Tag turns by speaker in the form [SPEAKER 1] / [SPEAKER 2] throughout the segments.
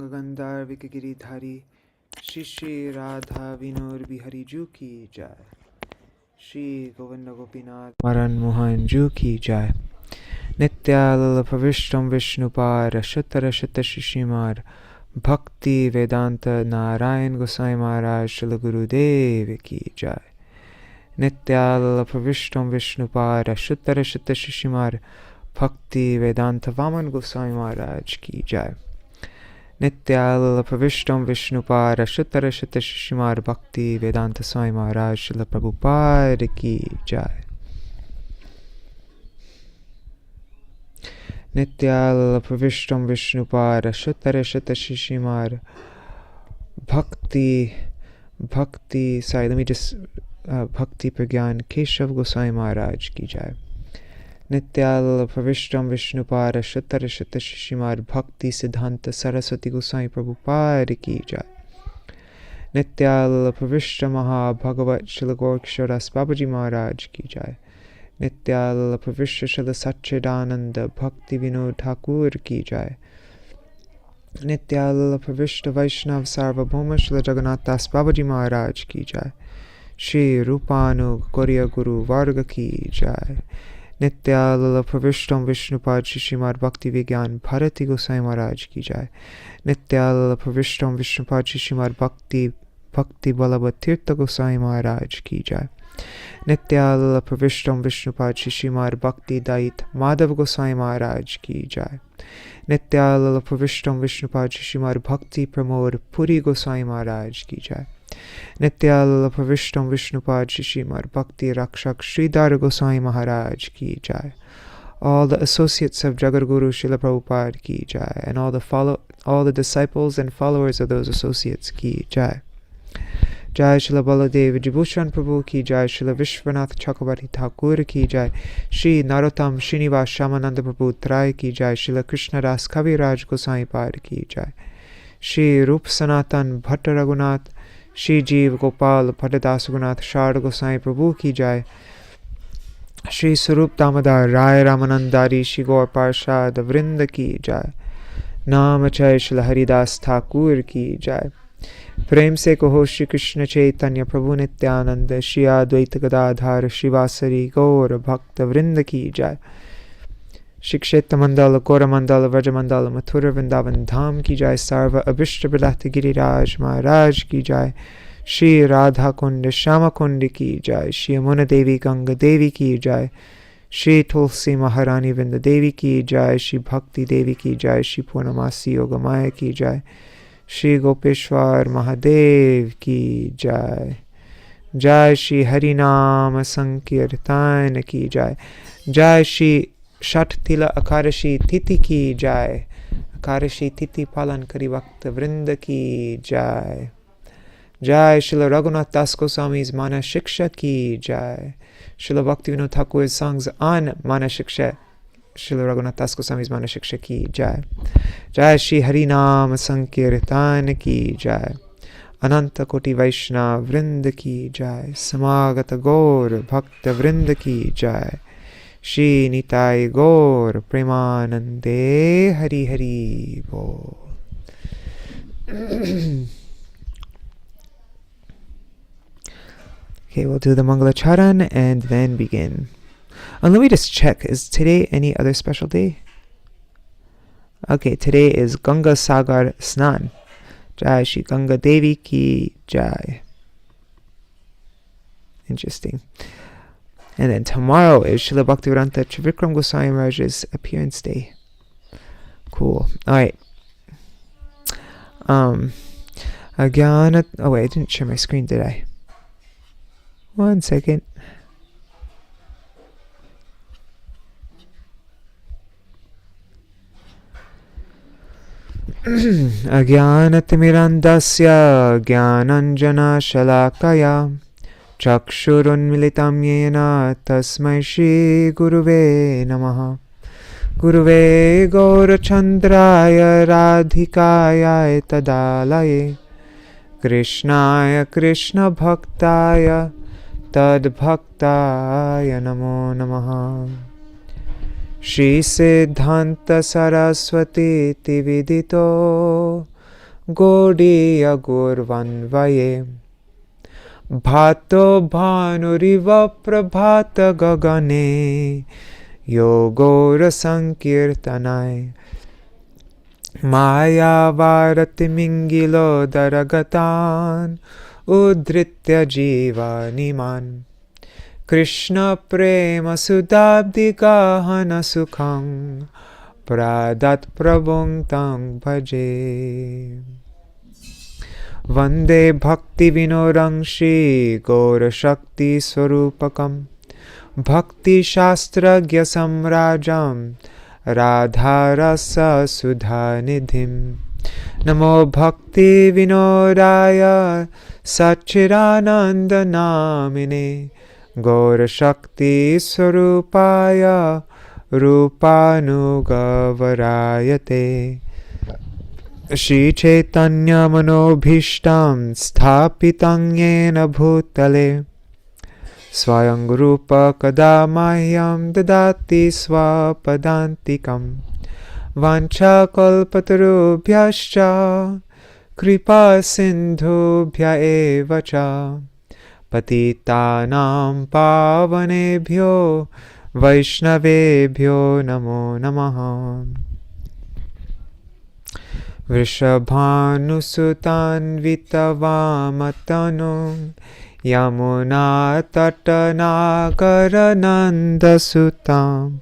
[SPEAKER 1] गंगाधर गिरिधारी श्री श्री राधा विनोद बिहारी जू की जय। श्री गोविंद गोपीनाथ मरण मोहन जू की जय। नित्यानंद प्रविष्टम विष्णुपाद शतर शत शिशिमार भक्ति वेदांत नारायण गोसाई महाराज श्री गुरुदेव की जय। नित्यानंद प्रविष्टम विष्णुपाद शतर शत शिशिमार भक्ति वेदांत वामन गोसाई महाराज की जय। नित्यानंद प्रविष्टम विष्णुपाद शतर शत शिशिमार भक्ति वेदांत स्वामी महाराज श्री प्रभुपाद की जय। नित्यानंद प्रविष्टम विष्णुपाद शतर शत शिशिमार भक्ति sorry, let me just भक्ति प्रज्ञान केशव गोसाई महाराज की जय। नित्यानंद प्रविष्टम विष्णुपाद शतर शत शिशिमार भक्ति सिद्धांत सरस्वती गोसाई प्रभुपाद की जय। नित्यानंद प्रविष्ट महाभगवत श्री गौरकिशोरदास बाबाजी महाराज की जय। नित्यानंद प्रविष्ट श्री सच्चिदानंद भक्ति विनोद ठाकुर की जय। नित्यानंद प्रविष्ट वैष्णव सार्वभौम श्री जगन्नाथ दास बाबाजी महाराज की जय। श्री रूपानुग गौरीय गुरु वर्ग की जय। नित्यानंद प्रविष्टम विष्णुपाद शिशिमार भक्ति विज्ञान भारती गोसाई महाराज की जय। नित्यानंद प्रविष्टम विष्णुपाद शिशिमार भक्ति बलभ तीर्थ गोसाई महाराज की जय। नित्यानंद प्रविष्टम विष्णुपाद शिशिमार भक्ति दायित माधव गोसाई महाराज की जय। नित्यानंद प्रविष्टम विष्णुपाद शिशिमार भक्ति प्रमोद पुरी गोसाई महाराज की जय। नित्यानंद प्रविष्टम विष्णुपाद शिशिमार भक्ति रक्षक श्रीधर गोसाई महाराज की जय। All the associates of Jagadguru Srila Prabhupada ki jai, and all the disciples and followers of those associates ki jai. Jai Srila Baladev Vijibhushan Prabhu ki jai. Srila Vishwanath Chakravarti Thakur ki jai. Shri Narottam Srinivas Shamananda Prabhu Trai ki jai. Srila Krishnadas Kaviraj Gosai Pad ki jai. Shri Rup Sanatan Bhatt Raghunath Shri Jeev Gopal Bhattadas Raghunath Shard Gosai Prabhu ki jai. Shri Sarup Damodar Rai Ramanandari Shri Gaur Parshad Vrinda ki jai. Naam Jai Shri Haridas Thakur ki jai. प्रेम से कहो श्री कृष्ण चैतन्य प्रभु नित्यानंद श्री अद्वैत गदाधर श्रीवासरी गौर भक्त वृंद की जय। श्री क्षेत्र मंडल गौर मंडल व्रज मंडल मथुर वृंदावन धाम की जय। सर्व अभिष्ट प्रदात गिरिराज महाराज की जय। श्री राधा कुंड श्याम कुंड की जय। श्री यमुना देवी गंगा देवी की जय। श्री तुलसी महारानी वृंद देवी की जय। श्री भक्ति देवी की जय। श्री पूर्णमासी योगमाया की जय। श्री गोपेश्वर महादेव की जय। जय श्री हरिनाम संकीर्तन की जय। जय श्री षठ तिला अकारशी तिथि की जय। अकारशी तिथि पालन करी भक्त वृंद की जय। जय श्री रघुनाथ दास गोस्वामी's Manaḥ-śikṣā की जय। श्री भक्ति Vinod Thakur songs on Manaḥ-śikṣā Śrī Raghunath Das Goswami's Manaḥ-śikṣā ki jai. Jai Shri Harinam Sankirtan ki jai. Ananta Koti Vaishnav Vrind ki jai. Samagata Gaur Bhakta Vrind ki jai. Shri Nitai Gaur Premanande Hari Hari Bol. Okay, we'll do the Mangala Charan and then begin. And let me just check, is today any other special day? Okay, today is Ganga Sagar Snan. Jai Shri Ganga Devi ki jai. Interesting. And then tomorrow is Srila Bhaktivedanta Trivikram Goswami Maharaj's appearance day. Cool. Alright. Agyanat... Oh wait, I didn't share my screen, did I? 1 second. Agyanatimirandasya Gyananjana Shalakaya Chakshurunmilitam Yena Tasmai Shri Guruve Namaha. Guruve Gaurachandraya Radhikaya Tadalaye Krishnaya Krishna Bhaktaya Tadbhaktaya Namo Namaha. Shri Siddhanta Saraswati Tividito Gaudiya Gurvanvaye Bhato Bhanuriva Prabhata Gagane Yogora Sankirtanai Maya Varati Mingilo Daragatan Udritya Jiva Niman Krishna Prema Sudabdi Gahana Sukham Pradat Prabhung Tang Bhaje Vande Bhakti Vinorang Shri Gaura Shakti Swarupakam Bhakti Shastragya Samrajam Radha Rasa Sudha Nidhim Namo Bhakti Vinodaya Satchidananda Namine Gaura Shakti Swarupaya Rupanugavarayate Shri Chaitanya Manobhishtam Sthapitam Yena Bhutale Swayam Rupa Kadamahyam Dadati Swapadantikam Vancha Kalpatarubhyascha Kripa Sindhubhya Evacha Patitanam Pavanebhyo Vaishnavebhyo Namo Namaha Vrishabhanusutan Vitavamatanu Yamuna Tatanagara Sutam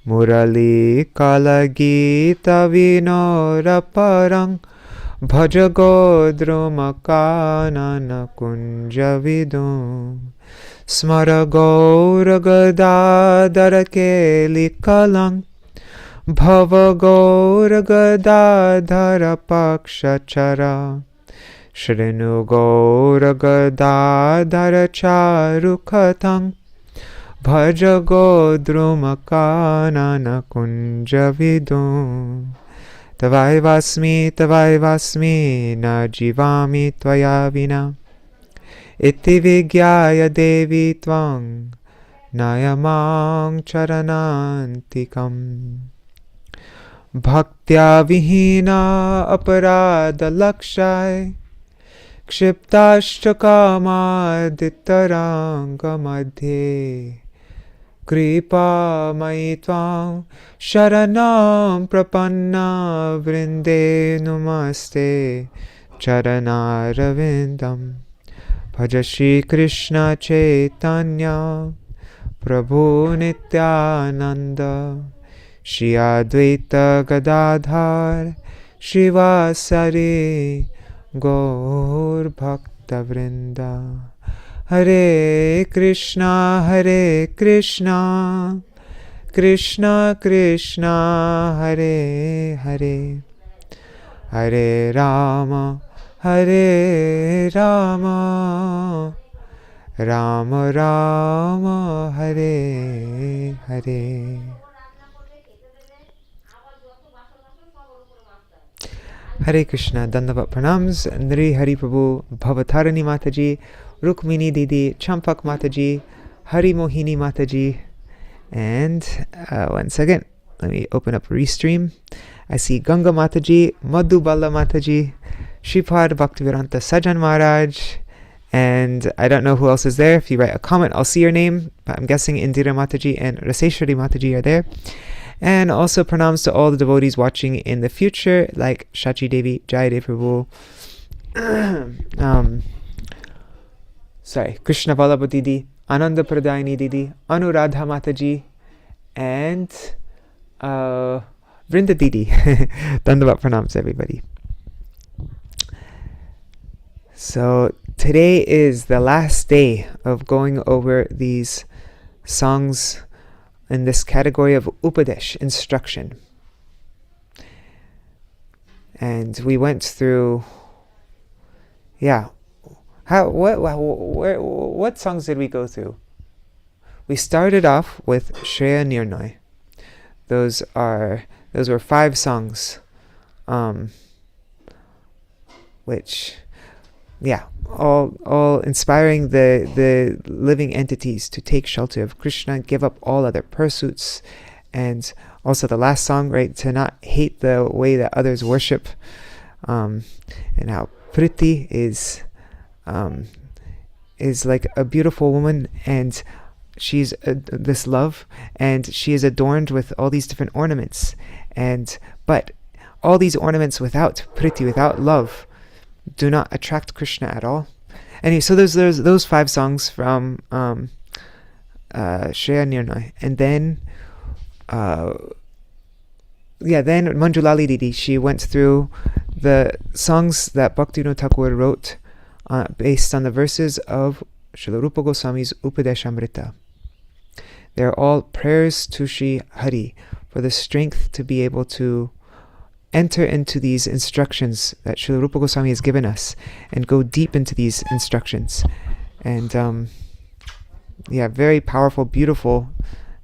[SPEAKER 1] Murali Kalagita Vinoraparang Bhajagodrumakanana Kunjavidum Smaragoragadadharake Bhavagauragadadhara Pakshachara Shrinu Gauragadadhara Charukatang Bhajagodrumakanana Kunjavidum Tavaivasmi na jivami tvaya vina Iti vigyaya devi tvang nayamang charanantikam Bhaktya vihina aparada lakshai Kshiptashchakamadittaranga madhye Kripa maitvam sharanam prapanna vrinde namaste charanaravindam Bhaja Shri Krishna Chaitanya Prabhu Nityananda Shri Advaita Gadadhar Shivasari Gaur Bhakta Vrinda Hare Krishna Krishna Krishna Hare Hare Hare Rama Rama Rama Hare Hare Hare Krishna, Dandavat Pranams, Nri Hari Prabhu, Bhavatarani Mataji, Rukmini Didi, Champak Mataji, Hari Mohini Mataji, and one second, let me open up Restream. I see Ganga Mataji, Madhubala Mataji, Shripad Bhaktivedanta Sajan Maharaj, and I don't know who else is there. If you write a comment, I'll see your name, but I'm guessing Indira Mataji and Raseshwari Mataji are there. And also pranams to all the devotees watching in the future, like Shachi Devi, Jayadev Prabhu, Krishna Vallabha Didi, Ananda Pradayani Didi, Anuradha Mataji, and Vrinda Didi. Dandavat pranams, everybody. So today is the last day of going over these songs in this category of Upadesh, instruction. And we went through, what songs did we go through? We started off with Shreya Nirnoy. Those were 5 songs, which, all inspiring the living entities to take shelter of Krishna, give up all other pursuits, and also the last song, right, to not hate the way that others worship, and and how Priti is like a beautiful woman, and she's this love, and she is adorned with all these different ornaments, but all these ornaments without Priti, without love, do not attract Krishna at all. Anyway, so there's those 5 songs from Shreya Nirnay, and then then Manjulali Didi, she went through the songs that Bhaktivinoda Thakur wrote based on the verses of Srila Rupa Goswami's Upadeshamrita. They're all prayers to Shri Hari for the strength to be able to enter into these instructions that Srila Rupa Goswami has given us and go deep into these instructions. And very powerful, beautiful,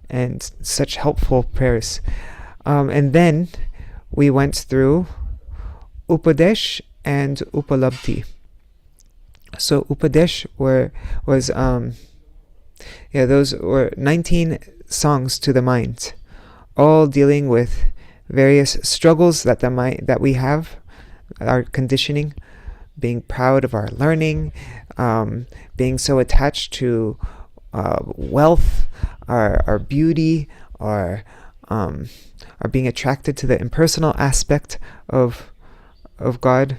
[SPEAKER 1] and such helpful prayers. And then we went through Upadesh and Upalabdhi. So Upadesh those were 19 songs to the mind, all dealing with various struggles that we have, our conditioning, being proud of our learning, being so attached to wealth, our beauty, our being attracted to the impersonal aspect of God,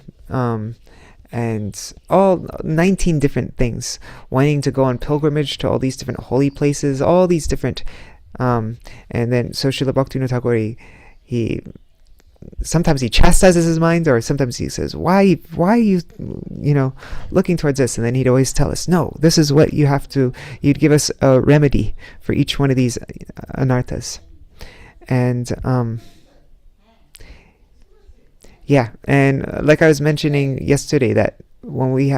[SPEAKER 1] and all 19 different things, wanting to go on pilgrimage to all these different holy places, all these different, and then so Srila Bhaktivinoda Thakur, he sometimes he chastises his mind, or sometimes he says, why are you looking towards this? And then he'd always tell us, no, this is what you have to, you'd give us a remedy for each one of these anarthas. And and like I was mentioning yesterday, that when we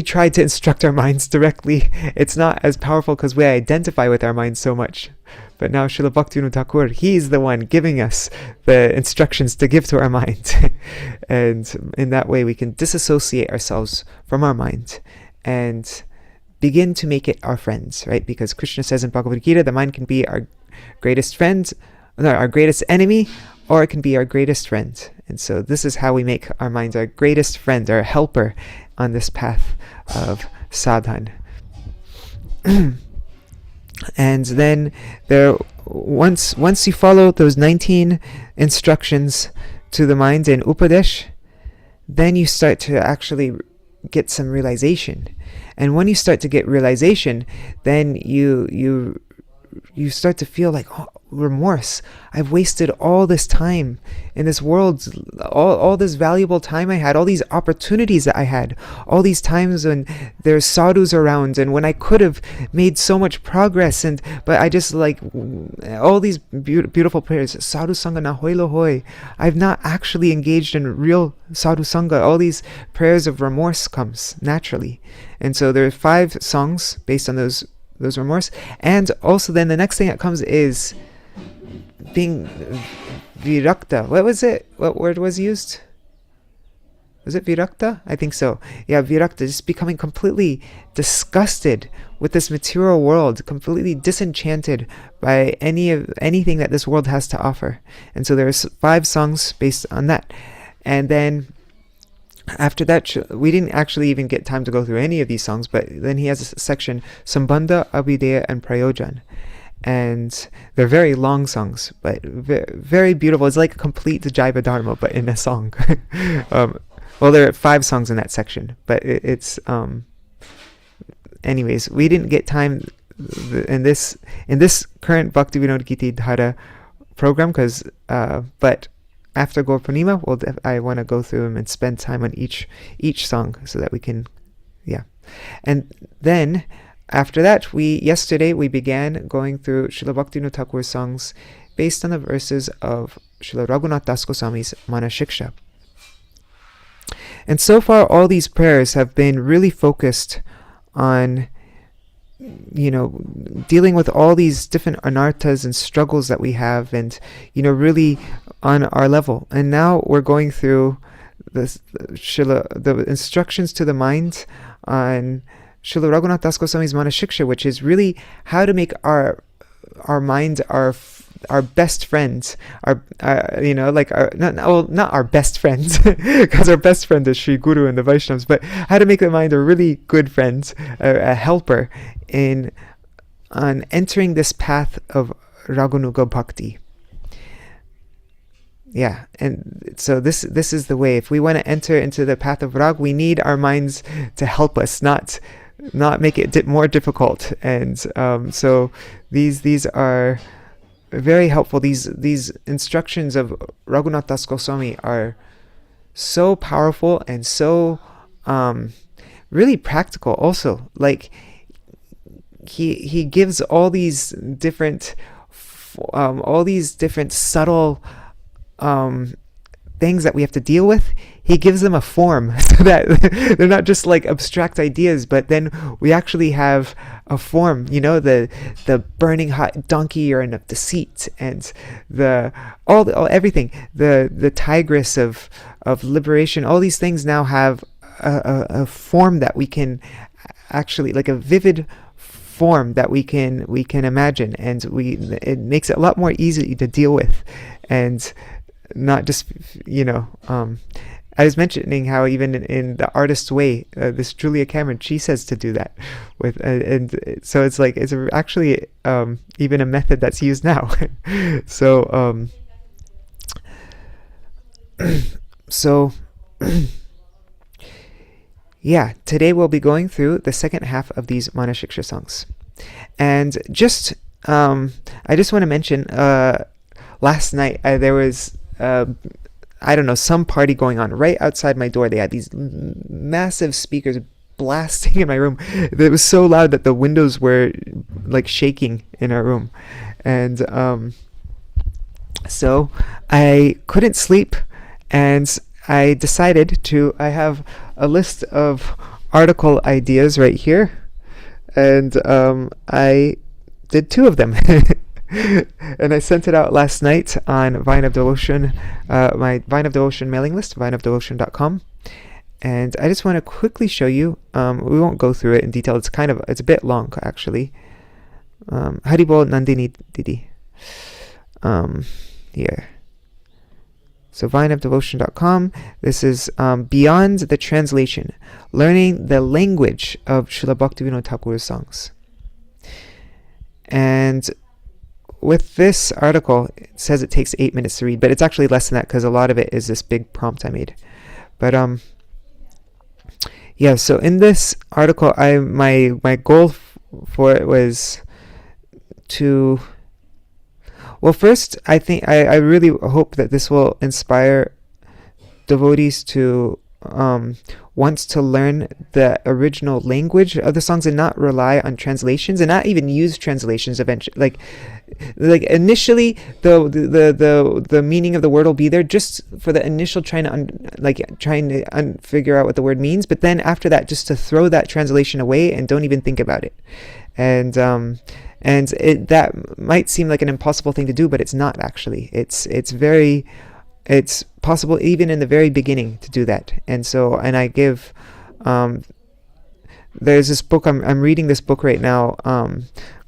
[SPEAKER 1] try to instruct our minds directly, it's not as powerful because we identify with our minds so much. But now Srila Bhaktivinoda Thakur, he's the one giving us the instructions to give to our mind. And in that way we can disassociate ourselves from our mind and begin to make it our friends, right? Because Krishna says in Bhagavad Gita, the mind can be our greatest friend, our greatest enemy, or it can be our greatest friend. And so this is how we make our minds our greatest friend, our helper on this path of sadhan. And then once you follow those 19 instructions to the mind in Upadesh, then you start to actually get some realization. And when you start to get realization, then you start to feel like, remorse. I've wasted all this time in this world, all this valuable time I had, all these opportunities that I had, all these times when there's sadhus around and when I could have made so much progress, but I just all these beautiful prayers, sadhu sangha na hoi lo hoi. I've not actually engaged in real sadhu sangha. All these prayers of remorse comes naturally. And so there are 5 songs based on those remorse. And also then the next thing that comes is being virakta. What was it? What word was used? Was it virakta? I think so. Yeah, virakta, just becoming completely disgusted with this material world, completely disenchanted by anything that this world has to offer. And so there's 5 songs based on that. And then after that, we didn't actually even get time to go through any of these songs, but then he has a section, Sambandha, Abhideya, and Prayojan. And they're very long songs, but very beautiful. It's like a complete Jaiva Dharma, but in a song. Well, there are 5 songs in that section, but it's anyways, we didn't get time in this current Bhakti Vinod Giti Dhara program, but after Gaur Purnima, I want to go through them and spend time on each song so that we can, And then after that, yesterday we began going through Srila Bhaktivinoda Thakur's songs based on the verses of Srila Raghunath Das Goswami's Manaḥ-śikṣā. And so far, all these prayers have been really focused on, dealing with all these different anarthas and struggles that we have, and, really on our level. And now we're going through the instructions to the mind on Srila Raghunath Das Goswami's Manaḥ-śikṣā, which is really how to make our mind our best friends, our you know, like our not our best friends, because our best friend is Sri Guru and the Vaishnavas, but how to make the mind a really good friend, a helper in on entering this path of Raganuga Bhakti. Yeah, and so this is the way. If we want to enter into the path of rag, we need our minds to help us, not make it more difficult. And so these are very helpful. These instructions of Raghunath Das Goswami are so powerful and so really practical. Also, like he gives all these different subtle things that we have to deal with. He gives them a form so that they're not just like abstract ideas, but then we actually have a form, you know, the burning hot donkey urine of deceit, and everything, the tigress of liberation. All these things now have a form that we can actually, like a vivid form that we can imagine, and it makes it a lot more easy to deal with, and not just, you know, I was mentioning how even in The Artist's Way, this Julia Cameron, she says to do that with, and so it's like, it's actually even a method that's used now. So yeah, today we'll be going through the second half of these Manaḥ-śikṣā songs. And just I just want to mention, last night there was I don't know, some party going on right outside my door. They had these massive speakers blasting in my room. It was so loud that the windows were like shaking in our room. And so I couldn't sleep, and I decided I have a list of article ideas right here, and I did 2 of them. And I sent it out last night on Vine of Devotion, my Vine of Devotion mailing list, vineofdevotion.com. And I just want to quickly show you, we won't go through it in detail, it's a bit long actually. Haribol Nandini Didi. Here. So vineofdevotion.com, this is Beyond the Translation, Learning the Language of Srila Bhaktivinoda Thakur's Songs. And with this article, it says it takes 8 minutes to read, but it's actually less than that because a lot of it is this big prompt I made. But yeah, so in this article, my goal for it was to, well, first, I think I really hope that this will inspire devotees to wants to learn the original language of the songs and not rely on translations, and not even use translations eventually. Like initially, the meaning of the word will be there just for the initial trying to figure out what the word means. But then after that, just to throw that translation away and don't even think about it. And that might seem like an impossible thing to do, but it's not actually. It's possible even in the very beginning to do that. And I give, there's this book, I'm reading this book right now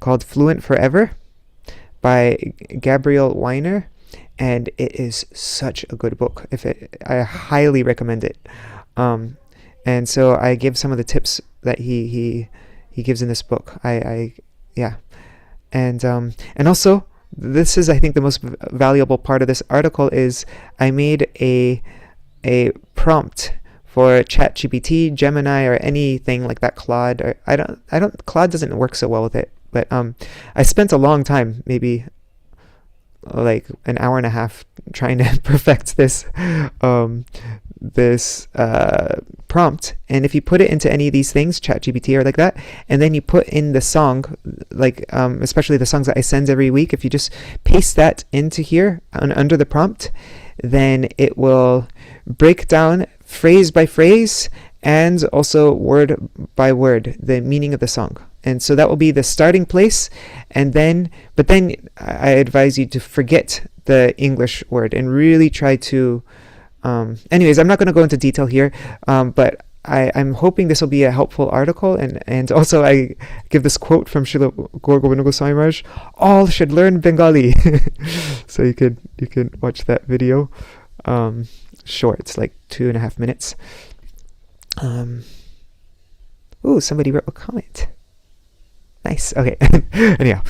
[SPEAKER 1] called Fluent Forever by Gabrielle Weiner, and it is such a good book. I highly recommend it. And so I give some of the tips that he gives in this book. Yeah. And also, this is, I think, the most valuable part of this article is I made a prompt for ChatGPT, Gemini, or anything like that, Claude. Or Claude doesn't work so well with it, but I spent a long time, maybe like an hour and a half, trying to perfect this prompt. And if you put it into any of these things, ChatGPT or like that, and then you put in the song, like especially the songs that I send every week, if you just paste that into here under the prompt, then it will break down phrase by phrase and also word by word the meaning of the song. And so that will be the starting place, but then I advise you to forget the English word and really try to anyways, I'm not going to go into detail here, but I'm hoping this will be a helpful article, and also I give this quote from Srila Gaur Govinda Goswami Maharaj: all should learn Bengali. So you can watch that video. Short, it's like 2.5 minutes. Somebody wrote a comment. Nice. Okay. Anyhow,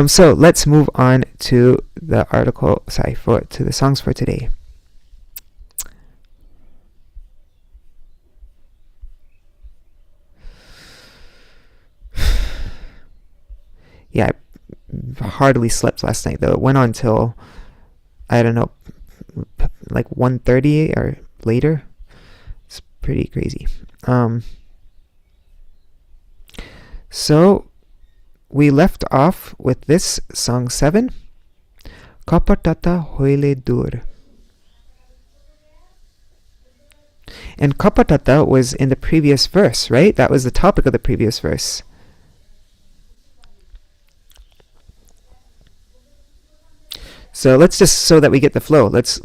[SPEAKER 1] so let's move on to the article. To the songs for today. Yeah, I hardly slept last night though. It went on till, I don't know, like 1:30 or later. It's pretty crazy. So we left off with this song 7, Kapatata Hoile Dur. And Kapatata was in the previous verse, right? That was the topic of the previous verse. So let's just, so that we get the flow, let's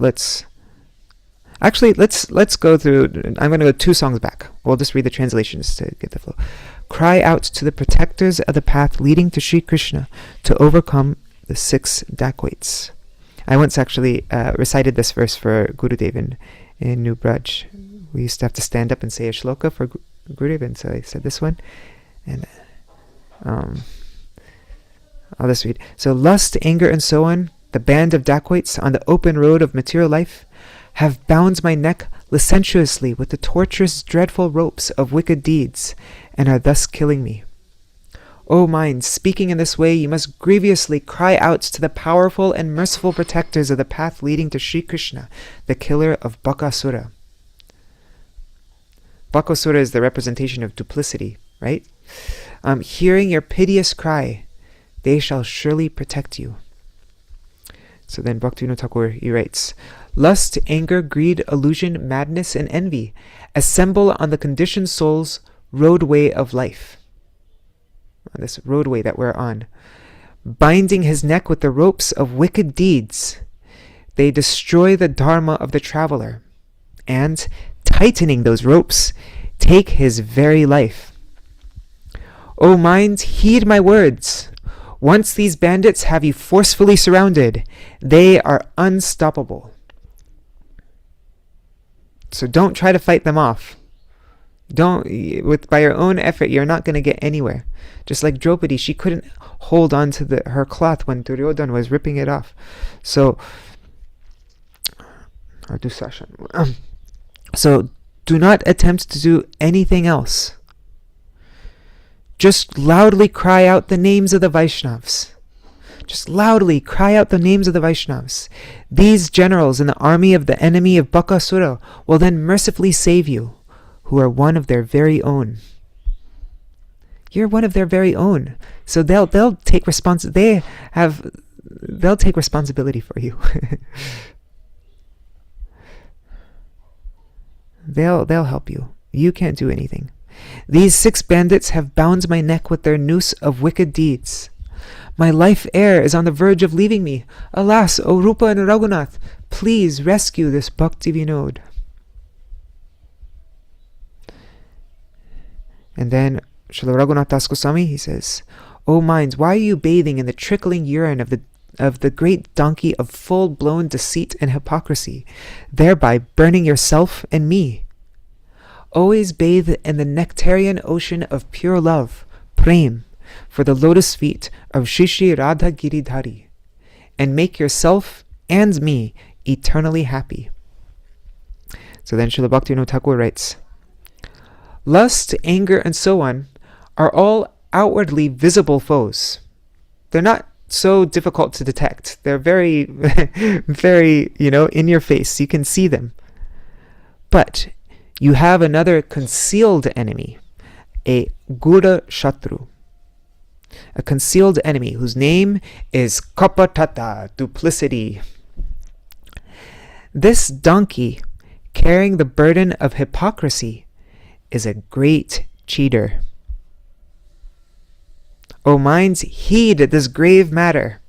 [SPEAKER 1] go through. I'm going to go 2 songs back. We'll just read the translations to get the flow. Cry out to the protectors of the path leading to Śrī Krishna to overcome the 6 dacoits. I once actually recited this verse for Gurudev in New Braj. We used to have to stand up and say a shloka for Gurudev, and so I said this one. And I'll just read. So lust, anger, and so on, the band of dacoits on the open road of material life, have bound my neck licentiously with the torturous, dreadful ropes of wicked deeds, and are thus killing me. O mind, speaking in this way, you must grievously cry out to the powerful and merciful protectors of the path leading to Śrī Krishna, the killer of Bakasura. Bakasura is the representation of duplicity, right? Hearing your piteous cry, they shall surely protect you. So then Bhaktivinoda Thakur, he writes, lust, anger, greed, illusion, madness, and envy assemble on the conditioned soul's roadway of life. On this roadway that we're on. Binding his neck with the ropes of wicked deeds, they destroy the dharma of the traveler, and, tightening those ropes, take his very life. O mind, heed my words. Once these bandits have you forcefully surrounded, they are unstoppable. So don't try to fight them off. By your own effort, you're not going to get anywhere. Just like Draupadi, she couldn't hold on to her cloth when Duryodhana was ripping it off. So, so do not attempt to do anything else. Just loudly cry out the names of the Vaishnavas. Just loudly cry out the names of the Vaishnavas. These generals in the army of the enemy of Bakasura will then mercifully save you, who are one of their very own. You're one of their very own. So they'll take responsibility for you. They'll help you. You can't do anything. These 6 bandits have bound my neck with their noose of wicked deeds. My life air is on the verge of leaving me. Alas, O Rupa and Raghunath, please rescue this Bhakti Vinod. And then Srila Raghunath Das Goswami, he says, O minds, why are you bathing in the trickling urine of the great donkey of full-blown deceit and hypocrisy, thereby burning yourself and me? Always bathe in the nectarian ocean of pure love, prem, for the lotus feet of Shri Shri Radha Giridhari, and make yourself and me eternally happy. So then Srila Bhaktivinoda Thakur writes, lust, anger, and so on are all outwardly visible foes. They're not so difficult to detect. They're very, very, in your face. You can see them. But you have another concealed enemy, a Gura Shatru, a concealed enemy whose name is Kapatata, duplicity. This donkey, carrying the burden of hypocrisy, is a great cheater. O minds, heed this grave matter.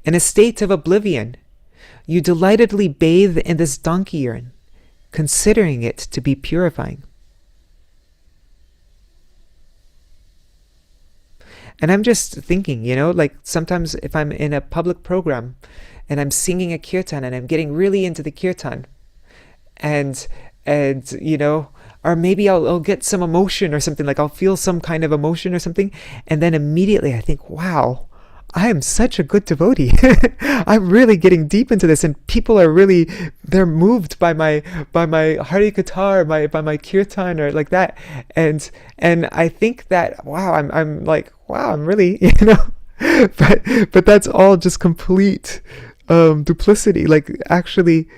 [SPEAKER 1] In a state of oblivion, you delightedly bathe in this donkey urine, considering it to be purifying. And I'm just thinking, like sometimes if I'm in a public program and I'm singing a kirtan and I'm getting really into the kirtan, and or maybe I'll get some emotion or something, like I'll feel some kind of emotion or something, and then immediately I think, wow, I am such a good devotee. I'm really getting deep into this, and people are they're moved by my Hari Katha, by my kirtan, or like that. And I think that, wow, I'm like, wow, I'm really, but that's all just complete duplicity. Like, actually,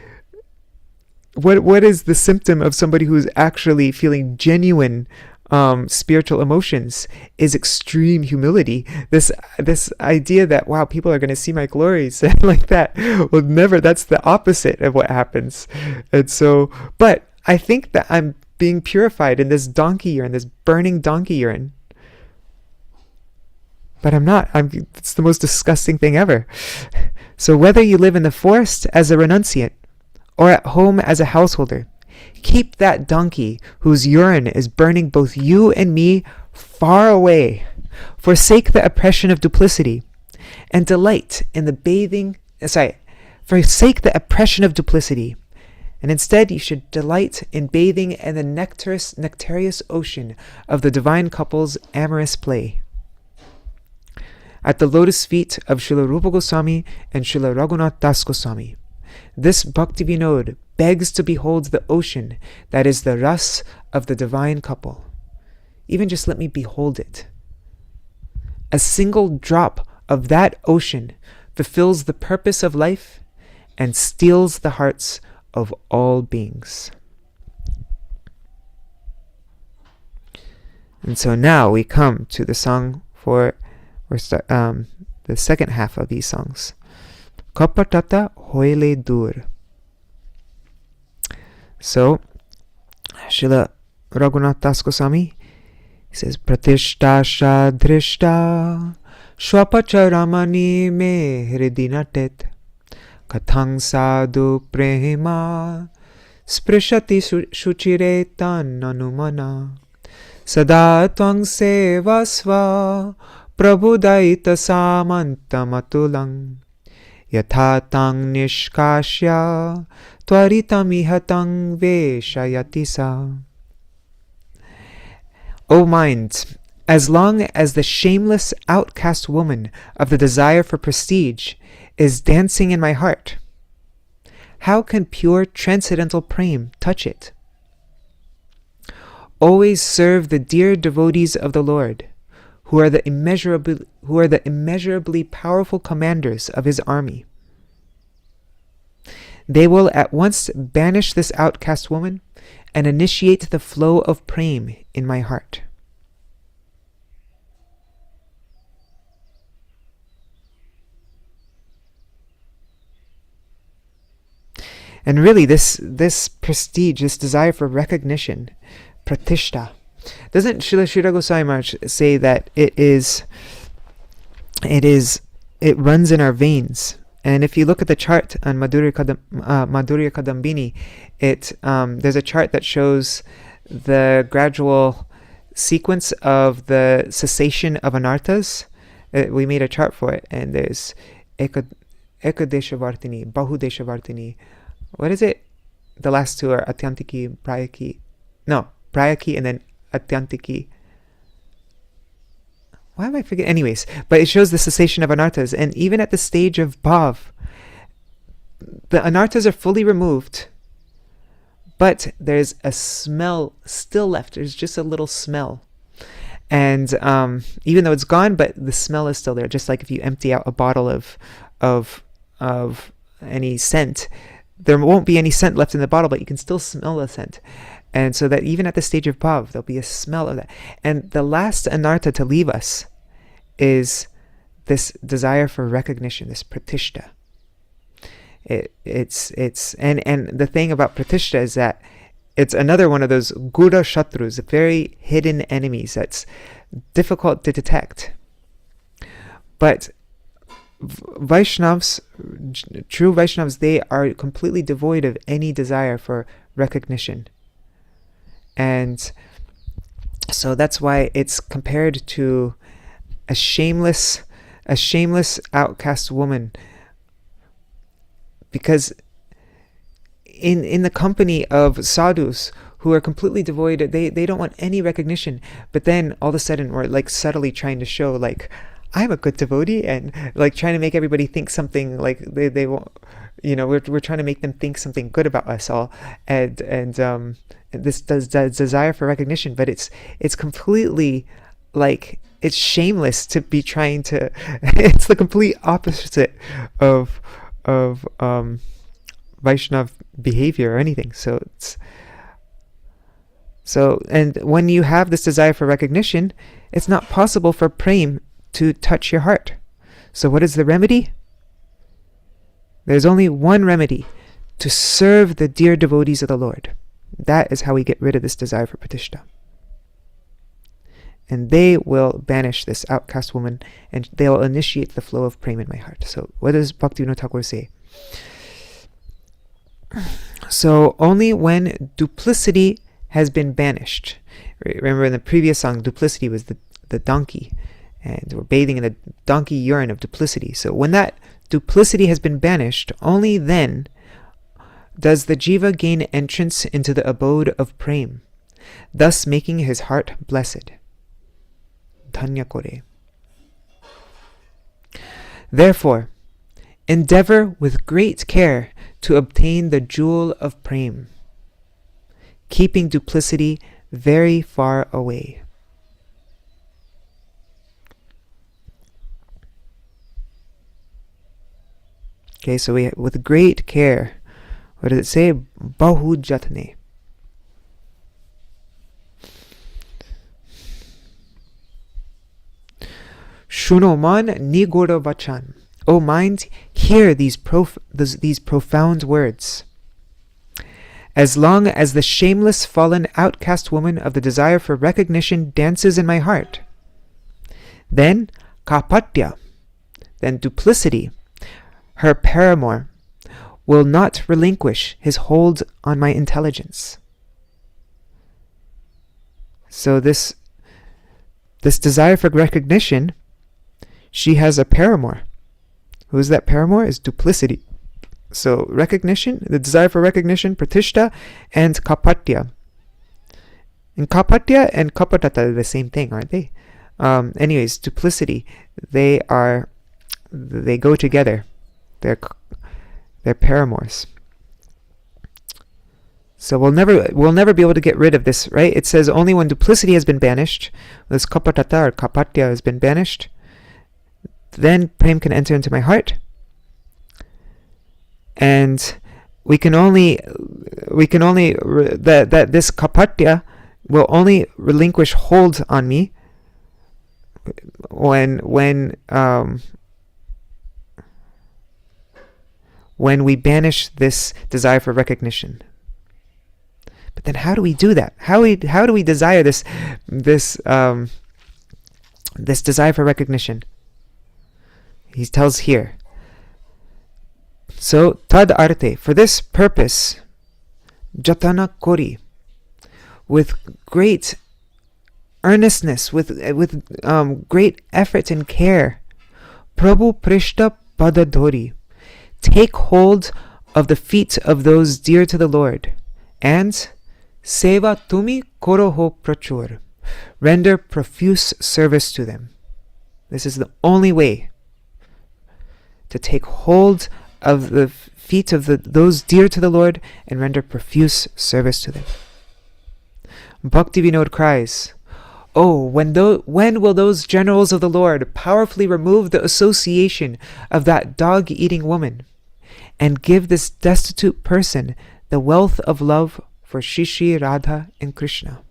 [SPEAKER 1] what is the symptom of somebody who's actually feeling genuine spiritual emotions? Is extreme humility. This idea that, wow, people are going to see my glories and like that. Well, never. That's the opposite of what happens. And so, but I think that I'm being purified in this donkey urine, this burning donkey urine. But I'm not. It's the most disgusting thing ever. So whether you live in the forest as a renunciate or at home as a householder, keep that donkey whose urine is burning both you and me far away. Forsake the oppression of duplicity and delight in the forsake the oppression of duplicity, and instead you should delight in bathing in the nectareous ocean of the divine couple's amorous play. At the lotus feet of Srila Rupa Goswami and Srila Raghunath Das Goswami, this Bhakti Vinod begs to behold the ocean that is the ras of the divine couple. Even just let me behold it. A single drop of that ocean fulfills the purpose of life and steals the hearts of all beings. And so now we come to the song the second half of these songs. Kapatata hoile dur. So, Srila Raghunath Das Goswami, he says, Pratishta Shadrishta Shwapacharamani me hridinatet Kathang sadhu prema Sprishati shuchire tan anumana Sada tvang sevasva Prabhudaita samantamatulang Yatha tang nishkashya Tvaritamihatang veshayati sa. O mind, as long as the shameless outcast woman of the desire for prestige is dancing in my heart, how can pure transcendental prem touch it? Always serve the dear devotees of the Lord, who are the immeasurably powerful commanders of his army. They will at once banish this outcast woman and initiate the flow of prem in my heart. And really, this prestige, this desire for recognition, pratishta, doesn't Srila Sridhar Goswami Maharaj say that it runs in our veins? And if you look at the chart on Madhurya Kadambini, there's a chart that shows the gradual sequence of the cessation of anarthas. We made a chart for it, and there's Ekadeshavartini, Bahudeshavartini. What is it? The last two are Atyantiki, Prayaki. No, Prayaki and then Atyantiki. Why am I forgetting? Anyways, but it shows the cessation of anarthas. And even at the stage of bhav, the anarthas are fully removed, but there's a smell still left. There's just a little smell. And even though it's gone, but the smell is still there. Just like if you empty out a bottle of any scent, there won't be any scent left in the bottle, but you can still smell the scent. And so that even at the stage of bhav, there'll be a smell of that. And the last anartha to leave us is this desire for recognition, this pratishta. It's the thing about pratishta is that it's another one of those gura shatrus, very hidden enemies that's difficult to detect. But Vaishnavas, true Vaishnavas, they are completely devoid of any desire for recognition. And so that's why it's compared to a shameless outcast woman, because in the company of sadhus who are completely devoid, they don't want any recognition, but then all of a sudden we're like subtly trying to show like I'm a good devotee, and like trying to make everybody think something, like they won't, we're trying to make them think something good about us all, and this does desire for recognition, but it's completely like, it's shameless to be trying to it's the complete opposite of Vaishnav behavior or anything. And when you have this desire for recognition, it's not possible for prem to touch your heart. So what is the remedy? There's only one remedy: to serve the dear devotees of the Lord. That is how we get rid of this desire for pratishtha. And they will banish this outcast woman, and they will initiate the flow of prem in my heart. So what does Bhaktivinoda Thakur say? So only when duplicity has been banished. Remember in the previous song, duplicity was the donkey, and we're bathing in the donkey urine of duplicity. So when that duplicity has been banished, only then does the jiva gain entrance into the abode of prem, thus making his heart blessed. Dhanya kore. Therefore, endeavor with great care to obtain the jewel of prem, keeping duplicity very far away. Okay, so with great care. What does it say? Bahu jatne. Shuno man nigoda vachan. O mind, hear these profound words. As long as the shameless fallen outcast woman of the desire for recognition dances in my heart, then kapatya, then duplicity, her paramour, will not relinquish his hold on my intelligence. So this desire for recognition, she has a paramour. Who is that paramour? Is duplicity. So recognition, the desire for recognition, pratishtha, and kapatya. And kapatya and kapatata are the same thing, aren't they? Anyways, duplicity, they go together. They're paramours. So we'll never be able to get rid of this, right? It says only when duplicity has been banished, this kapatata or kapatya has been banished, then prem can enter into my heart. And we can only that this kapatya will only relinquish hold on me when we banish this desire for recognition. But then how do we do that? How do we desire this desire for recognition? He tells here. So, tad arte, for this purpose, jatana kori, with great earnestness, with great effort and care, Prabhu Prishta Padadhori, take hold of the feet of those dear to the Lord, and seva tumi koroho prachur, render profuse service to them. This is the only way to take hold of the feet of those dear to the Lord and render profuse service to them. Bhakti Vinod cries, "Oh, when will those generals of the Lord powerfully remove the association of that dog-eating woman and give this destitute person the wealth of love for Shri Radha and Krishna?"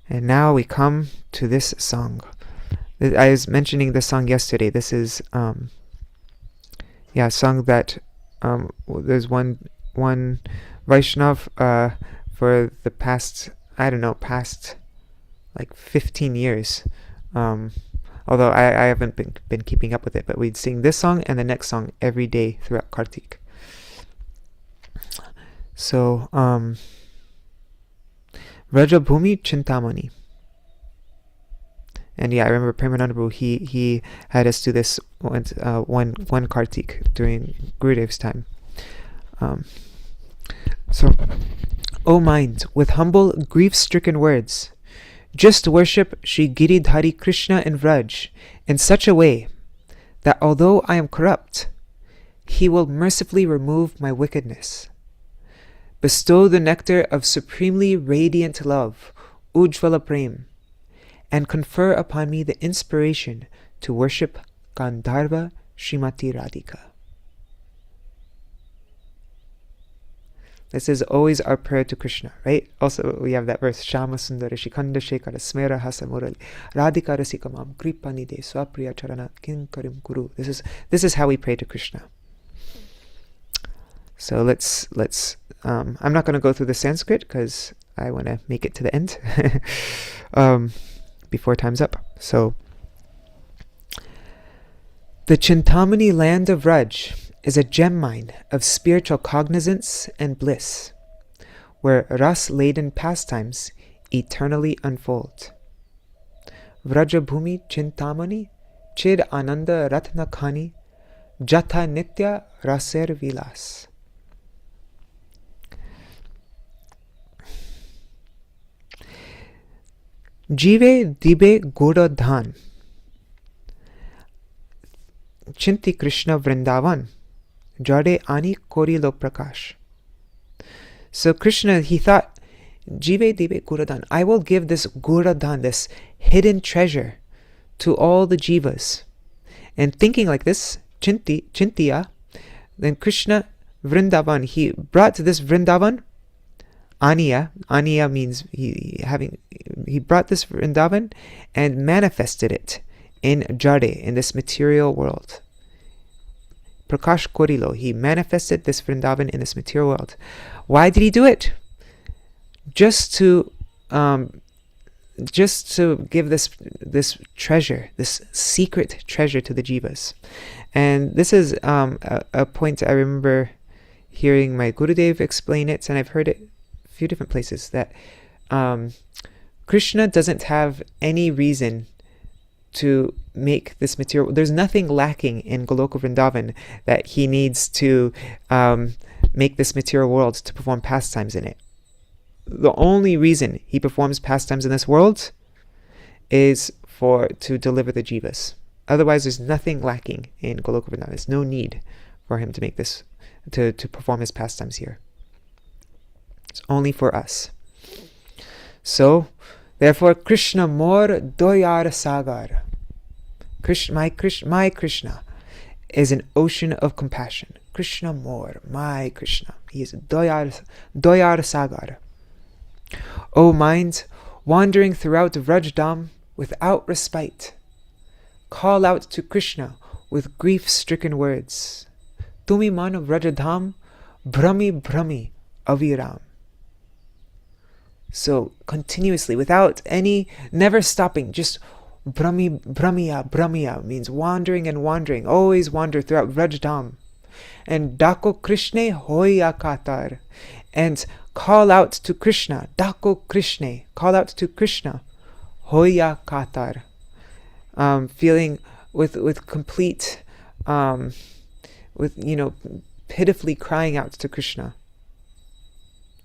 [SPEAKER 1] And now we come to this song. I was mentioning this song yesterday. This is a song that there's one Vaishnav for the past like 15 years. Although I haven't been keeping up with it, but we'd sing this song and the next song every day throughout Kartik. So Vrajabhumi Chintamani. And yeah, I remember Premananda Prabhu, he had us do this one Kartik during Gurudev's time. So, O mind, with humble, grief-stricken words, just worship Shri Giridhari Krishna in Vraj in such a way that although I am corrupt, he will mercifully remove my wickedness. Bestow the nectar of supremely radiant love, Ujjvala Prem, and confer upon me the inspiration to worship Gandharva Srimati Radhika. This is always our prayer to Krishna, right? Also, we have that verse, Shama Sundara Shikanda Shekara Smera Hasa Murali Radhika Rasikamam Kripanide Swapriya Charana Kinkarim Guru. This is how we pray to Krishna. So let's I'm not going to go through the Sanskrit because I want to make it to the end before time's up. So, the Chintamani land of Vraj is a gem mine of spiritual cognizance and bliss, where ras-laden pastimes eternally unfold. Vrajabhumi Chintamani Chid Ananda Ratnakhani Jata Nitya Raser Vilas. Jive Dibe Goda Dhan Chinti Krishna Vrindavan Jade Ani Kori Lok Prakash. So Krishna, he thought, Jive Dibe Goradhan, I will give this Goradhan, this hidden treasure, to all the jivas. And thinking like this, Chintiya, then Krishna Vrindavan, he brought this Vrindavan, Aniya means he brought this Vrindavan and manifested it in Jade, in this material world. Prakash Korilo, he manifested this Vrindavan in this material world. Why did he do it? Just to give this treasure, this secret treasure to the jivas. And this is a point I remember hearing my Gurudev explain it, and I've heard it a few different places, that Krishna doesn't have any reason to make this material. There's nothing lacking in Goloka Vrindavan that he needs to make this material world to perform pastimes in it. The only reason he performs pastimes in this world is to deliver the jivas. Otherwise, there's nothing lacking in Goloka Vrindavan. There's no need for him to make this, to perform his pastimes here. It's only for us. So, therefore, Krishna Mor Doyar Sagar. My Krishna is an ocean of compassion. Krishna Mor, my Krishna. He is Doyar Sagar. O mind, wandering throughout Vrajdam without respite, call out to Krishna with grief-stricken words. Tumi mano Vrajadham, Brahmi Brahmi Aviram. So continuously, without never stopping, just Brahmiya means wandering and wandering, always wander throughout Vrajdam. And Dako Krishne Hoya Katar, and call out to Krishna, Dako Krishne, call out to Krishna, Hoya Katar, feeling with complete, pitifully crying out to Krishna,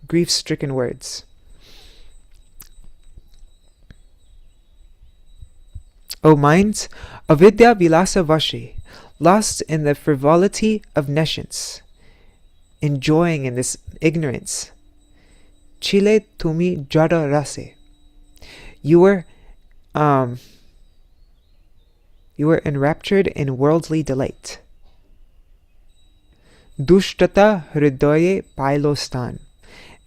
[SPEAKER 1] grief-stricken words. O minds, avidya vilasa vashi, lost in the frivolity of nescience, enjoying in this ignorance. Chile tumi jada rase. You were enraptured in worldly delight. Dushtata hridaye pailostan.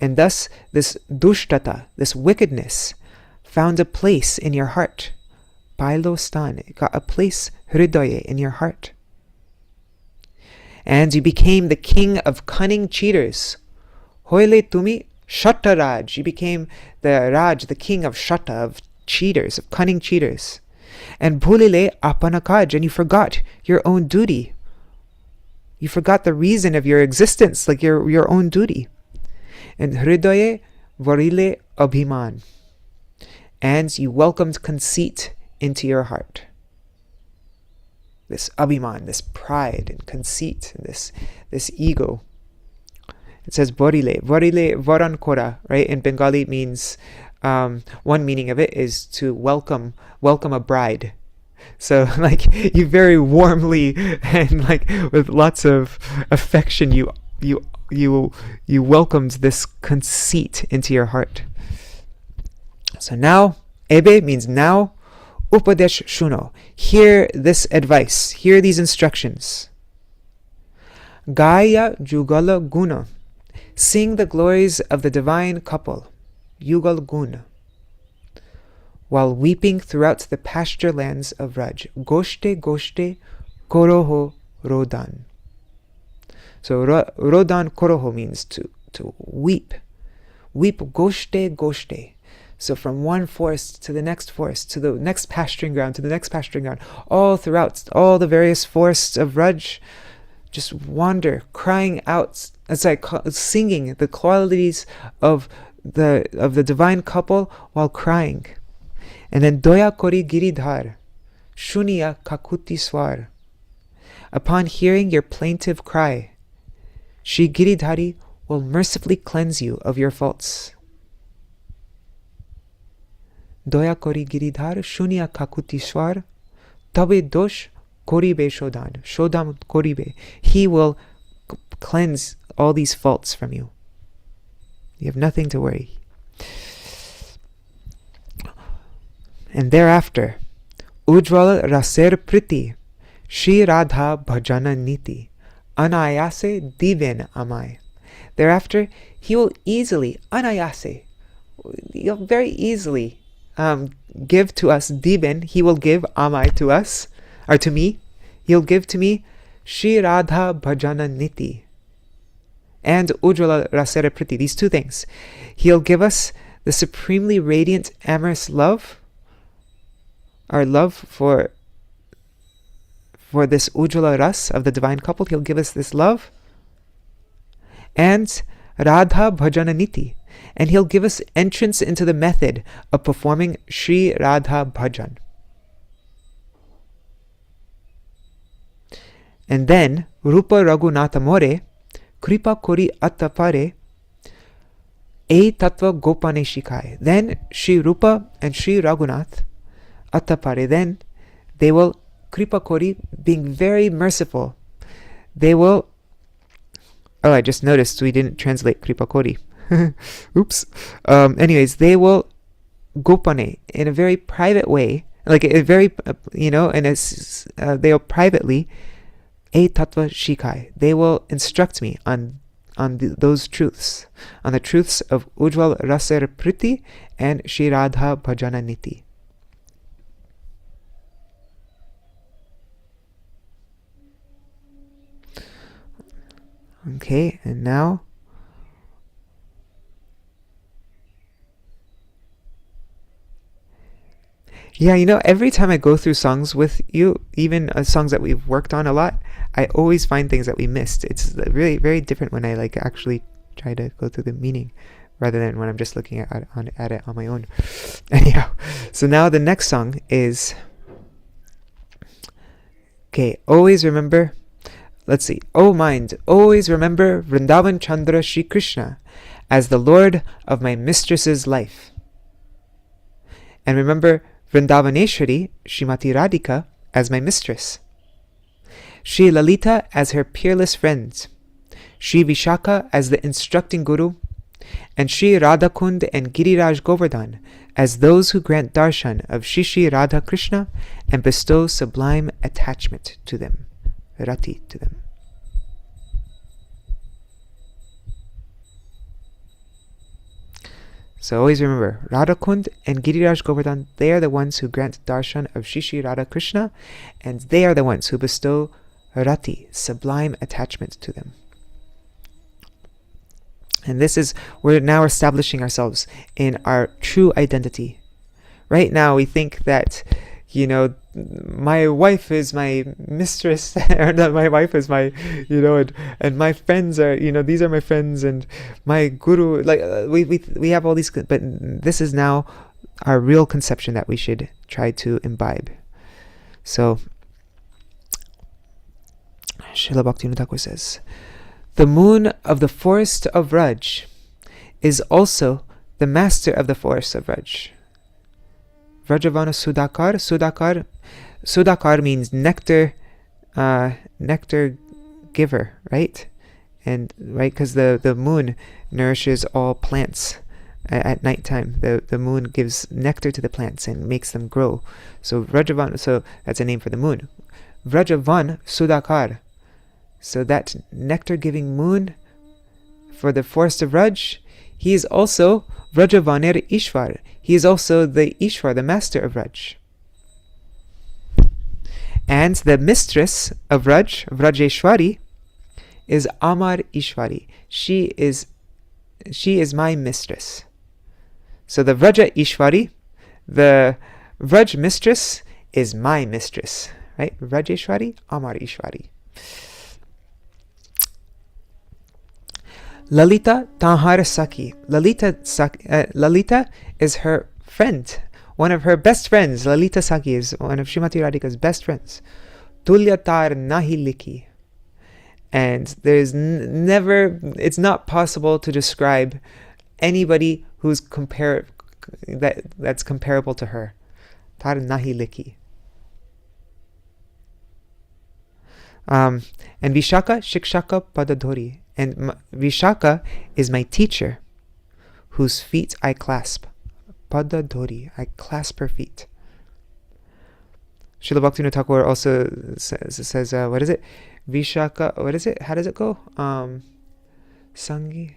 [SPEAKER 1] And thus this dushtata, this wickedness, found a place in your heart. Pailostan, it got a place, hridaye, in your heart. And you became the king of cunning cheaters. Hoile tumi Shatta Raj. You became the king of Shatta, of cheaters, of cunning cheaters. And Bhulile Apanakaj, and you forgot your own duty. You forgot the reason of your existence, like your own duty. And Hridaye Varile abhiman, and you welcomed conceit into your heart. This abhiman, this pride and conceit, and this ego. It says borile varan kora, right? In Bengali means, one meaning of it is to welcome a bride. So like you very warmly and like with lots of affection, you welcomed this conceit into your heart. So now, ebe means now, upadesh shuno, hear this advice, hear these instructions. Gaya jugala guna, sing the glories of the divine couple, yugal gun, while weeping throughout the pasture lands of Raj. Goshte goshte koroho rodan. So rodan koroho means to weep. Weep goshte goshte. So from one forest to the next forest, to the next pasturing ground, to the next pasturing ground, all throughout all the various forests of Raj, just wander, crying out. It's like singing the qualities of the divine couple while crying. And then doya kori giridhar, shuniya kakuti swar. Upon hearing your plaintive cry, Shri Giridhari will mercifully cleanse you of your faults. Doya kori giridhar, shuniya kakuti swar, tabe dosh koribe shodhan. Shodham koribe. He will cleanse all these faults from you. You have nothing to worry. And thereafter, Ujjwal raser priti, Shri Radha bhajana niti, anayase diven amai. Thereafter, he will easily, anayase, he'll very easily give to us diven. He will give amai to us, or to me. He'll give to me Shri Radha bhajana niti and Ujjwala rasera priti. These two things. He'll give us the supremely radiant amorous love, our love for this Ujjwala ras of the divine couple. He'll give us this love, and Radha bhajana niti, and he'll give us entrance into the method of performing Shri Radha bhajan. And then Rupa Raghunatha More, Kripa Kori Attapare, E Tattva Gopane Shikai. Then Shri Rupa and Shri Raghunath Attapare, then they will, Kripa Kori, being very merciful, they will, oh, I just noticed we didn't translate Kripa Kori. Oops. Anyways, they will Gopane in a very private way, like a very, they'll privately, E Tattva Shikai, they will instruct me on those truths, on the truths of Ujjwal Raser Priti and Shri Radha Bhajana Niti. Okay, and now every time I go through songs with you, even songs that we've worked on a lot, I always find things that we missed. It's really very different when I actually try to go through the meaning rather than when I'm just looking at it on my own. Anyhow, so now the next song is, okay, always remember, let's see, oh mind, always remember Vrindavan Chandra Shri Krishna as the Lord of my mistress's life. And remember Vrindavaneshwari, Srimati Radhika, as my mistress. Shri Lalita as her peerless friend. Shri Vishakha as the instructing guru. And Shri Radhakund and Giriraj Govardhan as those who grant darshan of Shri Shri Radha Krishna and bestow sublime attachment to them, rati to them. So always remember, Radhakund and Giriraj Govardhan, they are the ones who grant darshan of Shri Shri Radha Krishna, and they are the ones who bestow rati, sublime attachment to them. And this is, we're now establishing ourselves in our true identity. Right now we think that, my wife is my mistress, or not, my wife is my, and my friends are, these are my friends, and my guru, like we have all these, but this is now our real conception that we should try to imbibe. So Srila Bhaktivinoda Thakur says, the moon of the forest of Raj is also the master of the forest of Raj. Vrajavana Sudakar means nectar, nectar giver, right? And right, because the moon nourishes all plants at nighttime. The moon gives nectar to the plants and makes them grow. So Vrajavana, so that's a name for the moon. Vrajavan Sudakar. So that nectar-giving moon for the forest of Raj, he is also Vrajavaner Ishwar. He is also the Ishwar, the master of Raj. And the mistress of Raj, Vrajeshwari, is Amar Ishwari. She is my mistress. So the Vraja Ishwari, the Vraj mistress, is my mistress. Right? Vrajeshwari, Amar Ishwari. Lalita Tahar Saki. Lalita is her friend, one of her best friends. Lalita Saki is one of Srimati Radhika's best friends. Tulyatar Nahi Liki. And there's never, it's not possible to describe anybody who's that's comparable to her. Tar Nahi Liki. And Vishaka Shikshaka Padadhori. And Vishaka is my teacher, whose feet I clasp. Padadhori, I clasp her feet. Srila Bhaktivinoda Thakur also says what is it? Vishaka, what is it? How does it go? Sangi.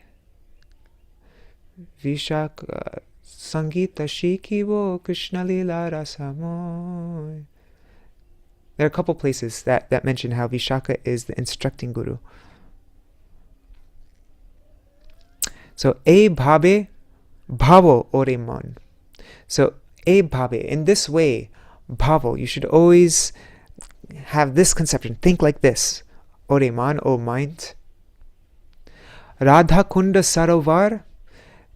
[SPEAKER 1] Vishaka, Sangita Shikivo Krishna Lila Rasamoy. There are a couple places that mention how Vishaka is the instructing guru. So, e bhabe bhavo ore mon. So, e bhabe, in this way, bhavo, you should always have this conception. Think like this. Ore man, O mind. Radha Kunda Sarovar,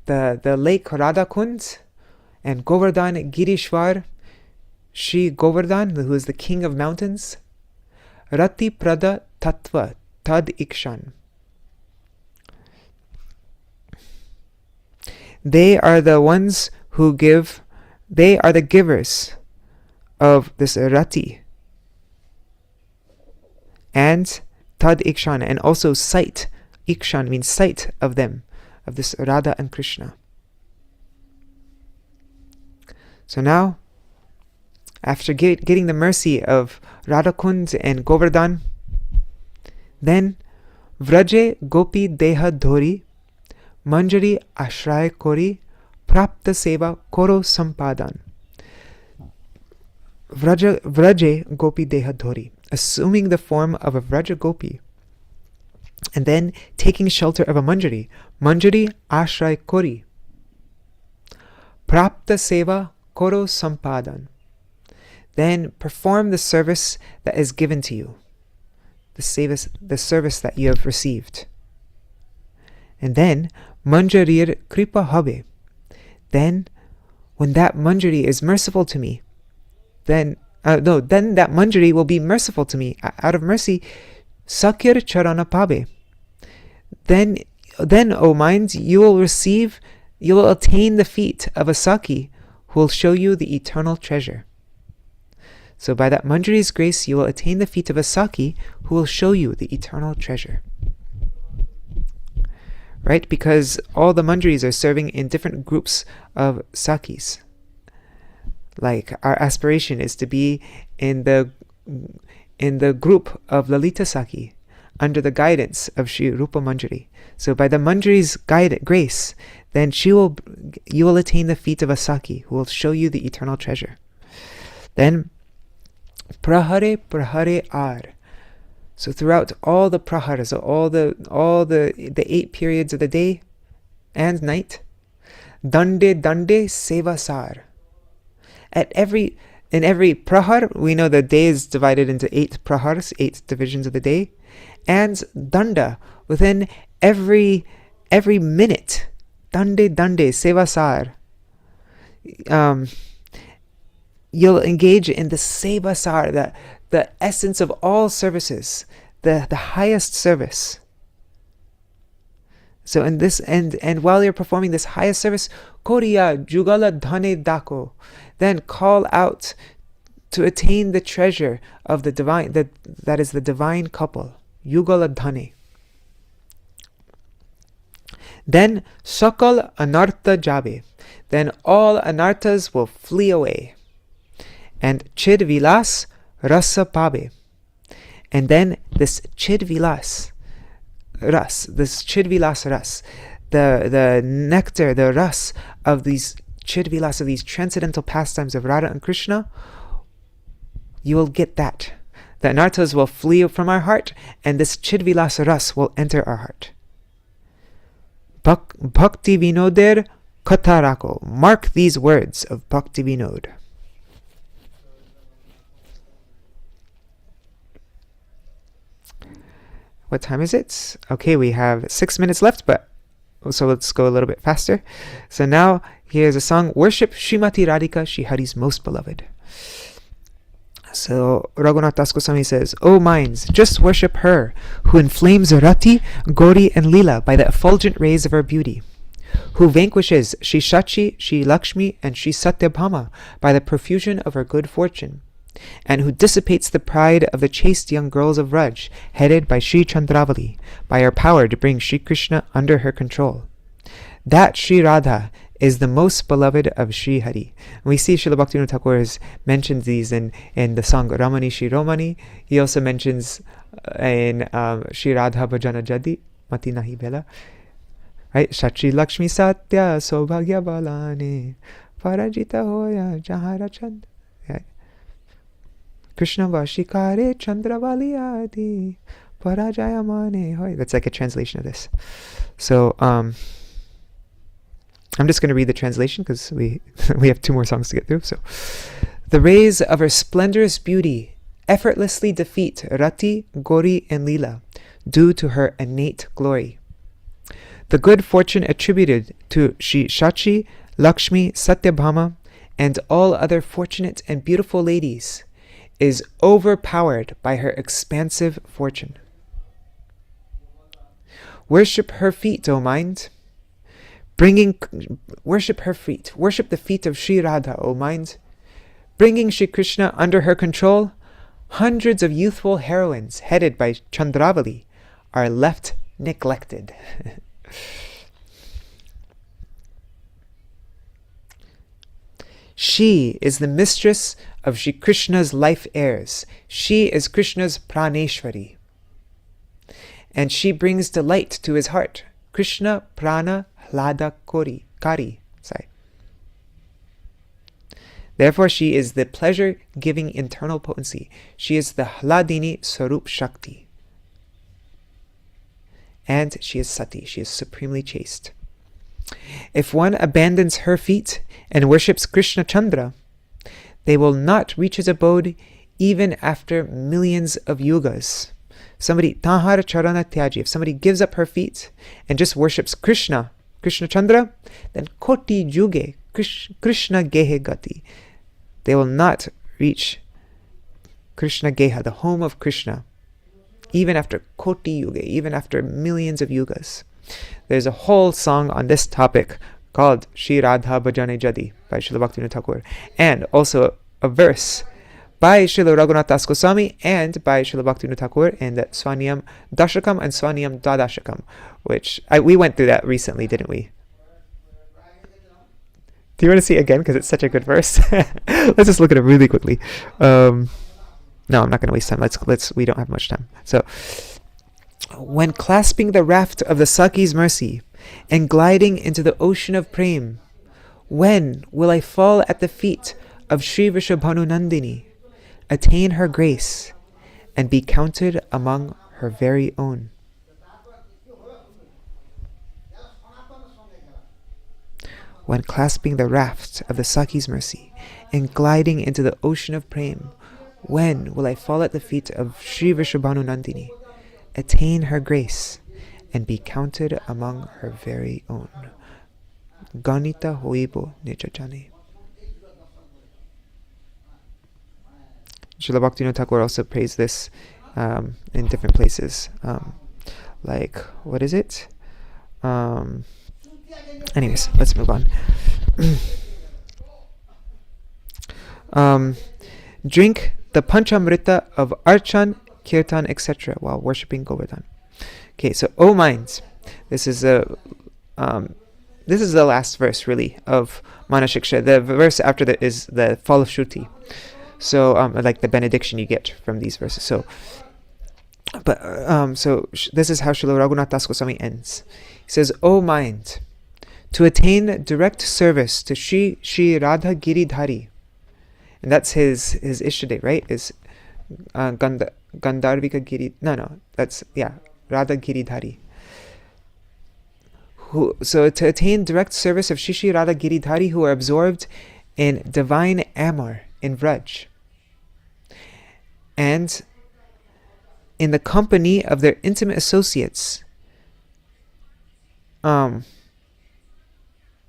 [SPEAKER 1] the lake Radha Kund, and Govardhan Girishwar, Shri Govardhan, who is the king of mountains. Rati Prada Tattva Tad Ikshan. They are the ones who give, they are the givers of this Rati. And Tad Ikshan, and also sight. Ikshan means sight of them, of this Radha and Krishna. So now, after getting the mercy of Radha Kund and Govardhan, then Vraje Gopi Deha Dhori Manjari Ashray Kori Prapta Seva Koro Sampadan. Vraje Gopi Deha Dhori, assuming the form of a Vraja Gopi, and then taking shelter of a Manjari. Manjari Ashray Kori Prapta Seva Koro Sampadan. Then perform the service that is given to you, the service that you have received. And then Manjarir Kripa Habe. Then when that Manjari is merciful to me, then that Manjari will be merciful to me. Out of mercy, Sakir Charana Pabe. Then, O minds, you will attain the feet of a Saki who will show you the eternal treasure. So by that Manjari's grace, you will attain the feet of a Saki who will show you the eternal treasure. Right? Because all the Manjaris are serving in different groups of Sakis. Like, our aspiration is to be in the group of Lalita Saki, under the guidance of Shri Rupa Manjari. So by the Manjari's grace, then you will attain the feet of a Saki who will show you the eternal treasure. Then Prahare Prahare Ar. So throughout all the praharas, all the 8 periods of the day and night, Dande Dande Seva Sar. At every in every prahar, we know the day is divided into 8 prahars, 8 divisions of the day, and danda, within every minute, dande sevasar, you'll engage in the sevasar, the essence of all services, the highest service. So in this, and while you're performing this highest service, Koriya Jugala Dhane Dako, then call out to attain the treasure of the divine, that is the divine couple, Yugala Dhane. Then Sakal Anartha Jabe, then all anarthas will flee away. And Chid Vilas Rasa Pabe, and then this Chid Vilas Ras, the nectar, the ras of these Chid Vilas, of these transcendental pastimes of Radha and Krishna, you will get that. The anarthas will flee from our heart, and this Chid Vilas ras will enter our heart. Bhakti Vinoder Katarako. Mark these words of Bhakti Vinod. What time is it? Okay, we have 6 minutes left, so let's go a little bit faster. So now, here's a song, Worship Srimati Radhika, Shri Hari's most beloved. So Raghunath Das Goswami says, O minds, just worship her, who inflames Rati, Gauri and Leela by the effulgent rays of her beauty, who vanquishes Shri Shachi, Shri Lakshmi and Shri Satyabhama by the profusion of her good fortune, and who dissipates the pride of the chaste young girls of Raj, headed by Shri Chandravali, by her power to bring Shri Krishna under her control. That Shri Radha is the most beloved of Shri Hari. And we see Srila Bhaktivinoda Thakur has mentioned these in the song Ramani Shri Romani. He also mentions in Shri Radha Bhajana Jadi, Mati Nahi Bela, right? Shachi Lakshmi Satya Sobhagya Balane Parajita Hoya Jahara Chand. Krishna Vashikare Chandravali Adi Parajaya Mane Hoy. That's like a translation of this. So I'm just going to read the translation because we have 2 more songs to get through. So, the rays of her splendorous beauty effortlessly defeat Rati, Gauri, and Leela due to her innate glory. The good fortune attributed to Shri Shachi, Lakshmi, Satyabhama, and all other fortunate and beautiful ladies is overpowered by her expansive fortune. Worship her feet, O mind. Worship her feet. Worship the feet of Shri Radha, O mind. Bringing Shri Krishna under her control, hundreds of youthful heroines headed by Chandravali are left neglected. She is the mistress of Shri Krishna's life heirs. She is Krishna's Praneshwari. And she brings delight to his heart. Krishna Prana Hlada Kari. Therefore, she is the pleasure-giving internal potency. She is the Hladini Sarup Shakti. And she is Sati. She is supremely chaste. If one abandons her feet and worships Krishna Chandra, they will not reach his abode even after millions of yugas. Somebody, Tahar Charana Tyaji, if somebody gives up her feet and just worships Krishna Chandra, then Koti Juge, Krishna Gehe Gati. They will not reach Krishna Geha, the home of Krishna, even after Koti Yuga, even after millions of yugas. There's a whole song on this topic called Shri Radha Bhajane Jadi by Srila Bhaktivinoda Thakur, and also a verse by Srila Raghunath Das Goswami and by Srila Bhaktivinoda Thakur in the Swaniyam Dashakam and Swaniyam Dadashakam, which we went through that recently, didn't we? Do you want to see it again because it's such a good verse? Let's just look at it really quickly. No, I'm not going to waste time. Let's. We don't have much time. So, when clasping the raft of the Saki's mercy and gliding into the ocean of Prem, when will I fall at the feet of Sri Vrishabhanu Nandini, attain her grace, and be counted among her very own? when clasping the raft of the Saki's mercy and gliding into the ocean of Prem, when will I fall at the feet of Śrī Vrishabhanu Nandini, attain her grace, and be counted among her very own? Ganita hoibo nijajane. Srila Bhaktivinoda Thakur also praised this in different places. Like, what is it? Anyways, let's move on. Drink the Panchamrita of Archan, Kirtan, etc. while worshipping Govardhan. Okay, so O minds, this is the last verse really of Manaḥ-śikṣā. The verse after that is the fall of Shruti. So like the benediction you get from these verses. So this is how Srila Raghunath Das Goswami ends. He says, O mind, to attain direct service to Shri Radha Giridhari, and that's his Ishtadeva, right? Is Gandharvika Giri? No, that's Radha Giridhari. So to attain direct service of Shri Radha Giridhari, who are absorbed in divine amor in Vraj, and in the company of their intimate associates.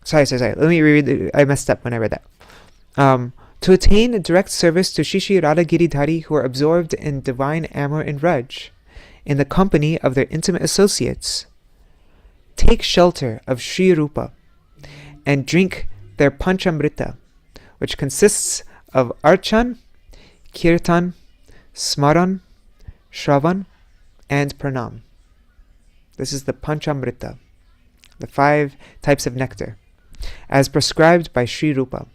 [SPEAKER 1] Sorry. Let me reread it. I messed up when I read that. To attain direct service to Shri Radha Giridhari, who are absorbed in divine amor in Vraj, in the company of their intimate associates, take shelter of Shri Rupa and drink their Panchamrita, which consists of Archan, Kirtan, Smaran, Shravan, and Pranam. This is the Panchamrita, the 5 types of nectar, as prescribed by Shri Rupa.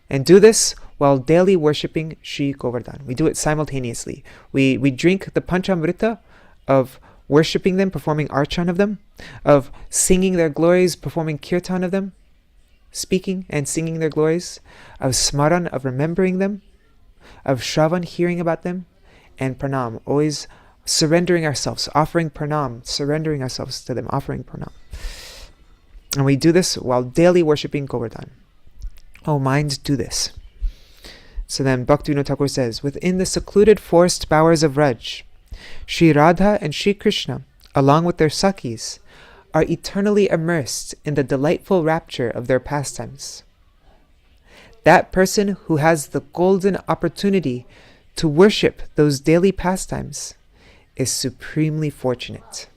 [SPEAKER 1] And do this while daily worshipping Shri Govardhan. We do it simultaneously. We drink the Panchamrita of worshipping them, performing Archan of them, of singing their glories, performing Kirtan of them, speaking and singing their glories, of Smaran, of remembering them, of Shravan, hearing about them, and Pranam, always surrendering ourselves, offering Pranam, surrendering ourselves to them, offering Pranam. And we do this while daily worshipping Govardhan. Oh, mind, do this. So then Bhaktivinoda Thakur says, within the secluded forest bowers of Vraj, Shri Radha and Shri Krishna, along with their Sakis, are eternally immersed in the delightful rapture of their pastimes. That person who has the golden opportunity to worship those daily pastimes is supremely fortunate.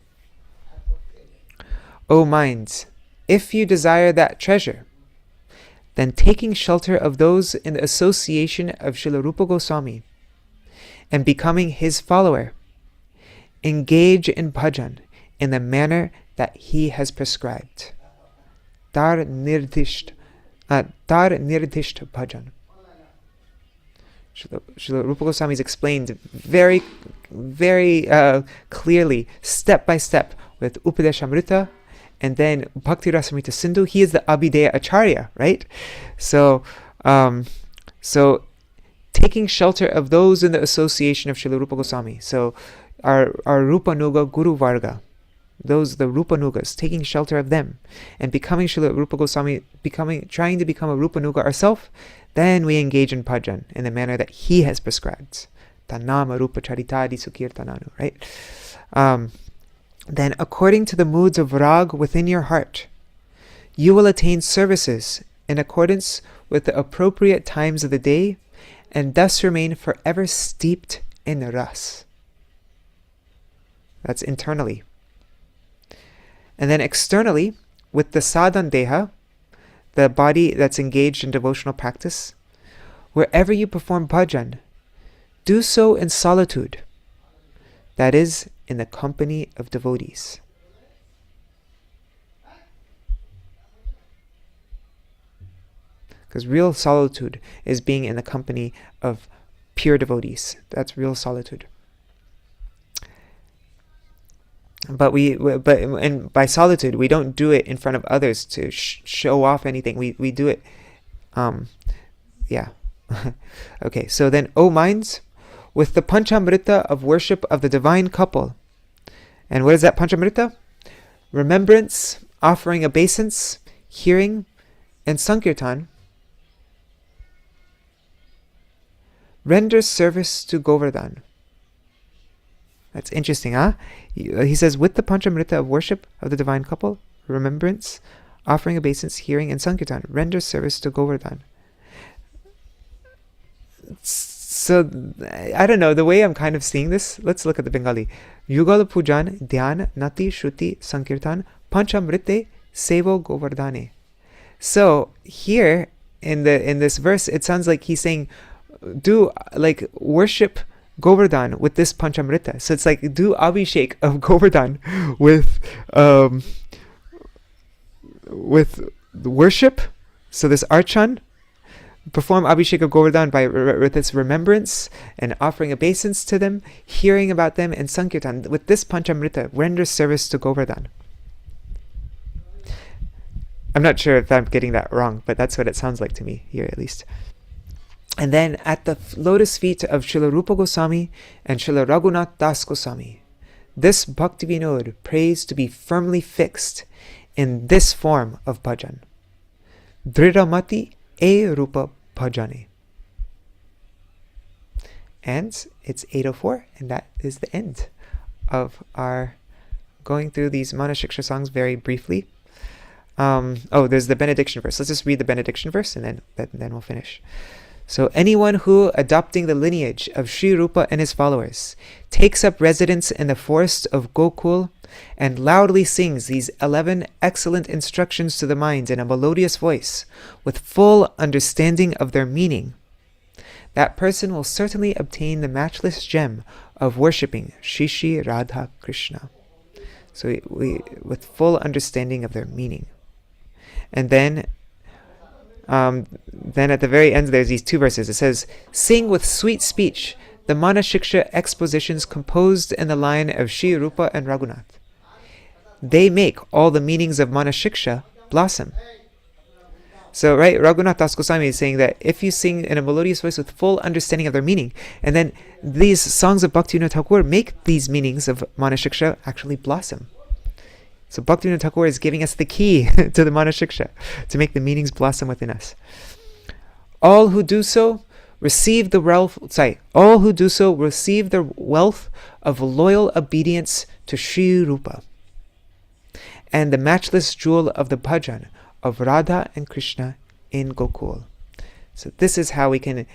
[SPEAKER 1] O mind, if you desire that treasure, then taking shelter of those in the association of Srila Rupa Goswami and becoming his follower, engage in bhajan in the manner that he has prescribed. Tar nirdisht bhajan. Srila Rupa Goswami has explained very, very clearly, step by step, with Upadeshamrita and then Bhakti Rasamrita Sindhu. He is the Abhideya Acharya, right? So taking shelter of those in the association of Srila Rupa Goswami. So our Rupanuga Guru Varga, those the Rupanugas, taking shelter of them and becoming Srila Rupa Goswami, trying to become a Rupanuga ourselves, then we engage in bhajan in the manner that he has prescribed. Tanama Rupa Charitadi Sukirtananu, right? Then according to the moods of rag within your heart, you will attain services in accordance with the appropriate times of the day and thus remain forever steeped in ras. That's internally. And then externally, with the sadhan deha, the body that's engaged in devotional practice, wherever you perform bhajan, do so in solitude, that is, in the company of devotees. Because real solitude is being in the company of pure devotees. That's real solitude. But by solitude, we don't do it in front of others to show off anything. We do it, Okay, so then, O minds, with the Panchamrita of worship of the divine couple. And what is that Panchamrita? Remembrance offering obeisance, hearing, and Sankirtan, render service to Govardhan. That's interesting, huh? He says, with the Panchamrita of worship of the divine couple, remembrance, offering obeisance, hearing, and Sankirtan, render service to Govardhan. So, I don't know, the way I'm kind of seeing this, let's look at the Bengali. Yugal pujan, dhyan, nati, shruti, Sankirtan, Panchamrite, sevo Govardhane. So, here, in this verse, it sounds like he's saying, do, like, worship Govardhan with this Panchamrita. So it's like, do Abhishek of Govardhan with worship. So this Archan, perform Abhishek of Govardhan with its remembrance and offering obeisance to them, hearing about them, and Sankirtan. With this Panchamrita, render service to Govardhan. I'm not sure if I'm getting that wrong, but that's what it sounds like to me, here at least. And then at the lotus feet of Srila Rupa Goswami and Srila Raghunath Das Goswami, this Bhakti Vinod prays to be firmly fixed in this form of bhajan. Dridhamati e Rupa Bhajane. And it's 8:04, and that is the end of our going through these Manaḥ-śikṣā songs very briefly. There's the benediction verse. Let's just read the benediction verse, and then we'll finish. So anyone who, adopting the lineage of Sri Rupa and his followers, takes up residence in the forest of Gokul and loudly sings these 11 excellent instructions to the mind in a melodious voice, with full understanding of their meaning, that person will certainly obtain the matchless gem of worshipping Shri Radha Krishna. So we with full understanding of their meaning. And then at the very end there's these two verses. It says, sing with sweet speech the Manaḥ-śikṣā expositions composed in the line of Sri Rupa and Raghunath. They make all the meanings of Manaḥ-śikṣā blossom. So, right, Raghunath Das Goswami is saying that if you sing in a melodious voice with full understanding of their meaning, and then these songs of Bhaktivinoda Thakur make these meanings of Manaḥ-śikṣā actually blossom. So Bhaktivinoda Thakur is giving us the key to the Manaḥ-śikṣā, to make the meanings blossom within us. All who do so receive the wealth of loyal obedience to Sri Rupa, and the matchless jewel of the bhajan of Radha and Krishna in Gokul. So this is how we can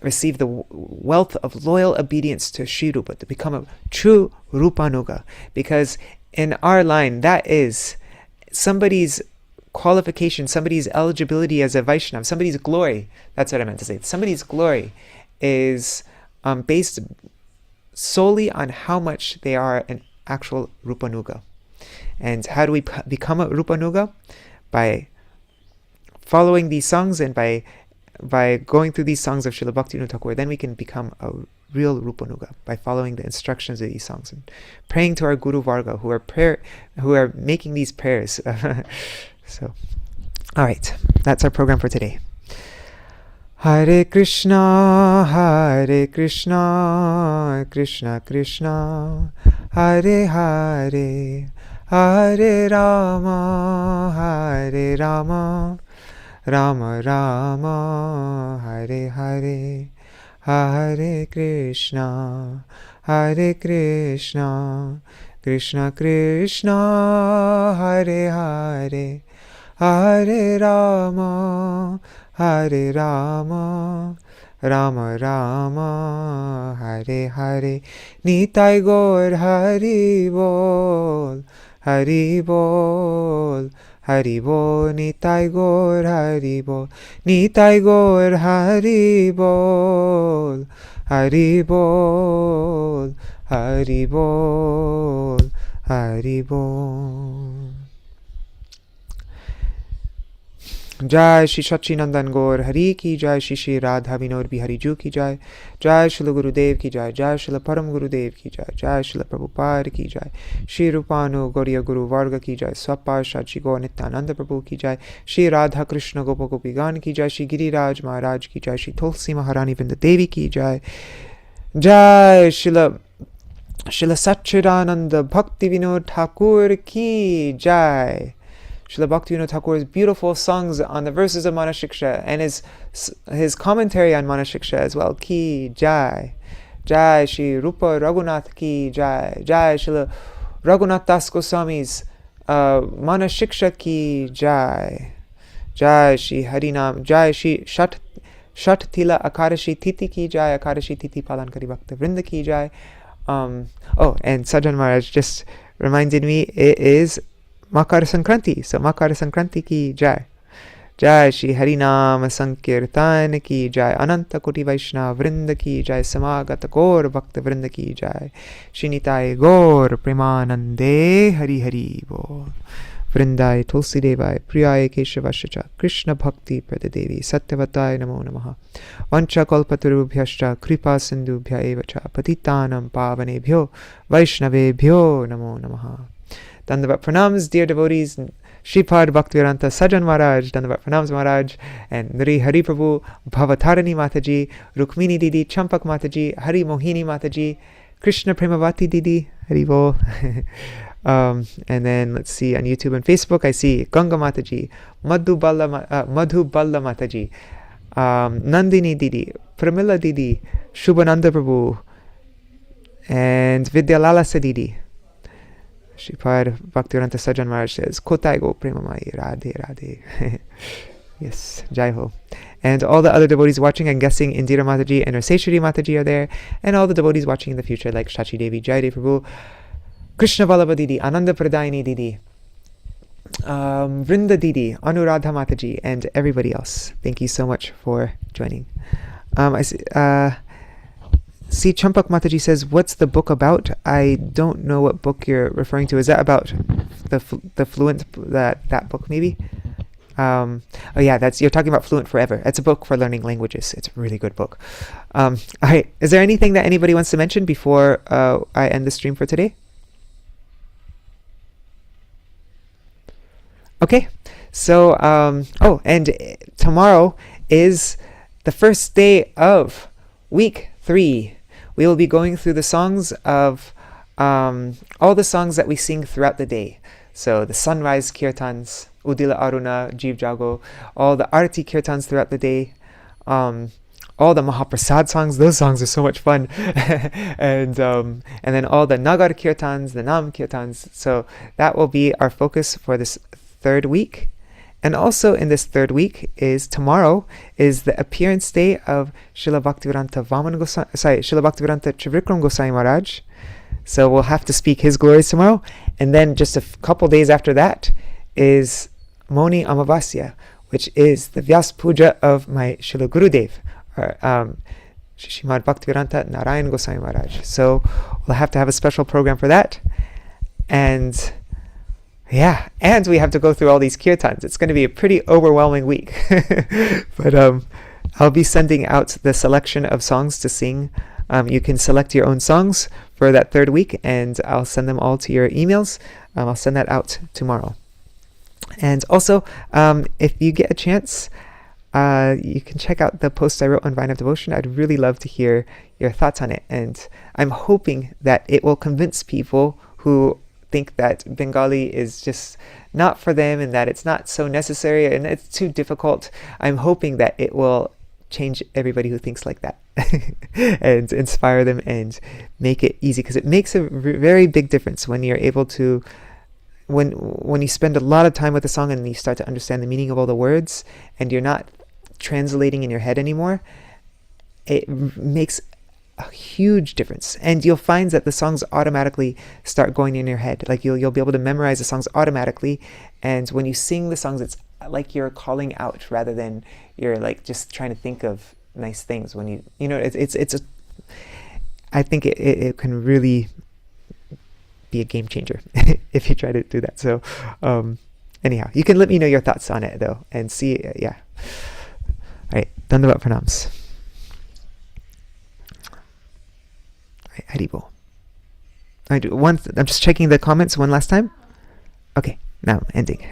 [SPEAKER 1] receive the wealth of loyal obedience to Sri Rupa, to become a true Rupanuga, because in our line, that is somebody's qualification, somebody's eligibility as a Vaishnava, somebody's glory. That's what I meant to say. Somebody's glory is based solely on how much they are an actual Rupanuga. And how do we become a Rupanuga? By following these songs and by going through these songs of Srila Bhaktivinoda Thakur. Then we can become a real Rupanuga by following the instructions of these songs and praying to our Guru Varga who are making these prayers. So, all right, that's our program for today. Hare Krishna, Krishna Krishna, Hare Hare, Hare Rama, Rama Rama, Hare Hare, Hare Krishna, Krishna Krishna, Hare Hare, Hare Rama, Rama Rama, Hare Hare. Nitai Gaur Hari Bol, Hari Bol, Hari Bol, Nitai Gaur Hari Bol, Nitai Gaur Hari Bol, Hari Bol, Hari Bol, Hari Bol. Jai Shri Sachinandan Gaur Hari ki Jai, Shri Radha Vinod Bihari Ju ki Jai, Jai Shri Gurudev ki Jai, Jai Shri Param Gurudev ki Jai, Jai Shri Prabhupada ki Jai, Shri Rupanu Gauriya Guru Varga ki Jai, Swapar Shachi Gaur Nityananda Prabhu ki Jai, Shri Radha Krishna Gopa Gopigan ki Jai, Shri Giriraj Maharaj ki Jai, Shri Tulsi Maharani Vrinda Devi ki Jai, Jai Shri Satchidananda Bhakti Vinod Thakur ki Jai. Srila Bhaktivinoda Thakur's beautiful songs on the verses of Manaḥ-śikṣā and his commentary on Manaḥ-śikṣā as well. Ki Jai. Jai Shri Rupa Raghunath Ki Jai. Jai Srila Raghunath Das Goswami's Manaḥ-śikṣā Ki Jai. Jai Shri Harinam. Jai Shri Shat Tila Akadashi Titi Ki Jai. Akadashi Titi Palankari Bhakta Vrinda Ki Jai. And Sajjan Maharaj just reminded me it is Makar Sankranti. So Makar Sankranti Ki Jai. Jai Shri Harinam Sankirtan Ki Jai. Ananta Koti Vaishnava Vrinda Ki Jai. Samagata Gaur Bhakta Vrinda Ki Jai. Shinitai Gaur Premanande Hari Hari Bol. Vrindai Tulsi Devai Priyai Keshavashacha Krishna Bhakti Pradadevi Satyavatai Namo Namaha Vancha Kalpatarubhyascha Kripa Sindhubhya Evacha Patitanam Pavanebhyo Vaishnavebhyo Namo Namaha. Dandavat Pranams, dear devotees, Shripad Bhaktivedanta Sajjan Maharaj, Dandavat Pranams Maharaj, and Nri Hari Prabhu, Bhavatarani Mataji, Rukmini Didi, Champak Mataji, Hari Mohini Mataji, Krishna Premavati Didi, Hari Bol. And then let's see, on YouTube and Facebook I see Ganga Mataji, Madhu Balla Mataji, Nandini Didi, Pramila Didi, Shubhananda Prabhu, and Vidyalalasa Didi. Shripad Bhaktivedanta Sajjan Maharaj says, Kotai Go Premamai Radhe Radhe. Yes, Jai Ho. And all the other devotees watching, I'm guessing Indira Mataji and Raseshwari Mataji are there, and all the devotees watching in the future like Shachi Devi, Jai Dev Prabhu, Krishna Vallabha Didi, Ananda Pradayini Didi, Vrinda Didi, Anuradha Mataji, and everybody else. Thank you so much for joining. I see Champak Mataji says, what's the book about? I don't know what book you're referring to. Is that about the Fluent, that book maybe? Oh yeah, you're talking about Fluent Forever. It's a book for learning languages. It's a really good book. Is there anything that anybody wants to mention before I end the stream for today? Okay, so, and tomorrow is the first day of week 3. We will be going through the songs of all the songs that we sing throughout the day. So the sunrise kirtans, Udila Aruna, Jeev Jago, all the Arati kirtans throughout the day, all the Mahaprasad songs. Those songs are so much fun. and then all the Nagar kirtans, the Nam kirtans. So that will be our focus for this 3rd week. And also in this 3rd week tomorrow is the appearance day of Srila Bhaktivedanta Trivikram Gosai Maharaj. So we'll have to speak his glories tomorrow. And then just a couple days after that is Moni Amavasya, which is the Vyas Puja of my Srila Gurudev, or Srimad Bhaktivedanta Narayan Gosai Maharaj. So we'll have to have a special program for that. And yeah, and we have to go through all these kirtans. It's going to be a pretty overwhelming week. But I'll be sending out the selection of songs to sing. You can select your own songs for that 3rd week, and I'll send them all to your emails. I'll send that out tomorrow. And also, if you get a chance, you can check out the post I wrote on Vine of Devotion. I'd really love to hear your thoughts on it. And I'm hoping that it will convince people who think that Bengali is just not for them and that it's not so necessary and it's too difficult. I'm hoping that it will change everybody who thinks like that and inspire them and make it easy, because it makes a very big difference when you're able to, when you spend a lot of time with a song and you start to understand the meaning of all the words and you're not translating in your head anymore. It makes a huge difference, and you'll find that the songs automatically start going in your head. Like you'll be able to memorize the songs automatically, and when you sing the songs, it's like you're calling out rather than you're like just trying to think of nice things. When I think it can really be a game changer if you try to do that. So anyhow, you can let me know your thoughts on it though, and see. Yeah. All right, Dandavat Pranams. Haribol. I'm just checking the comments one last time. Okay, now ending.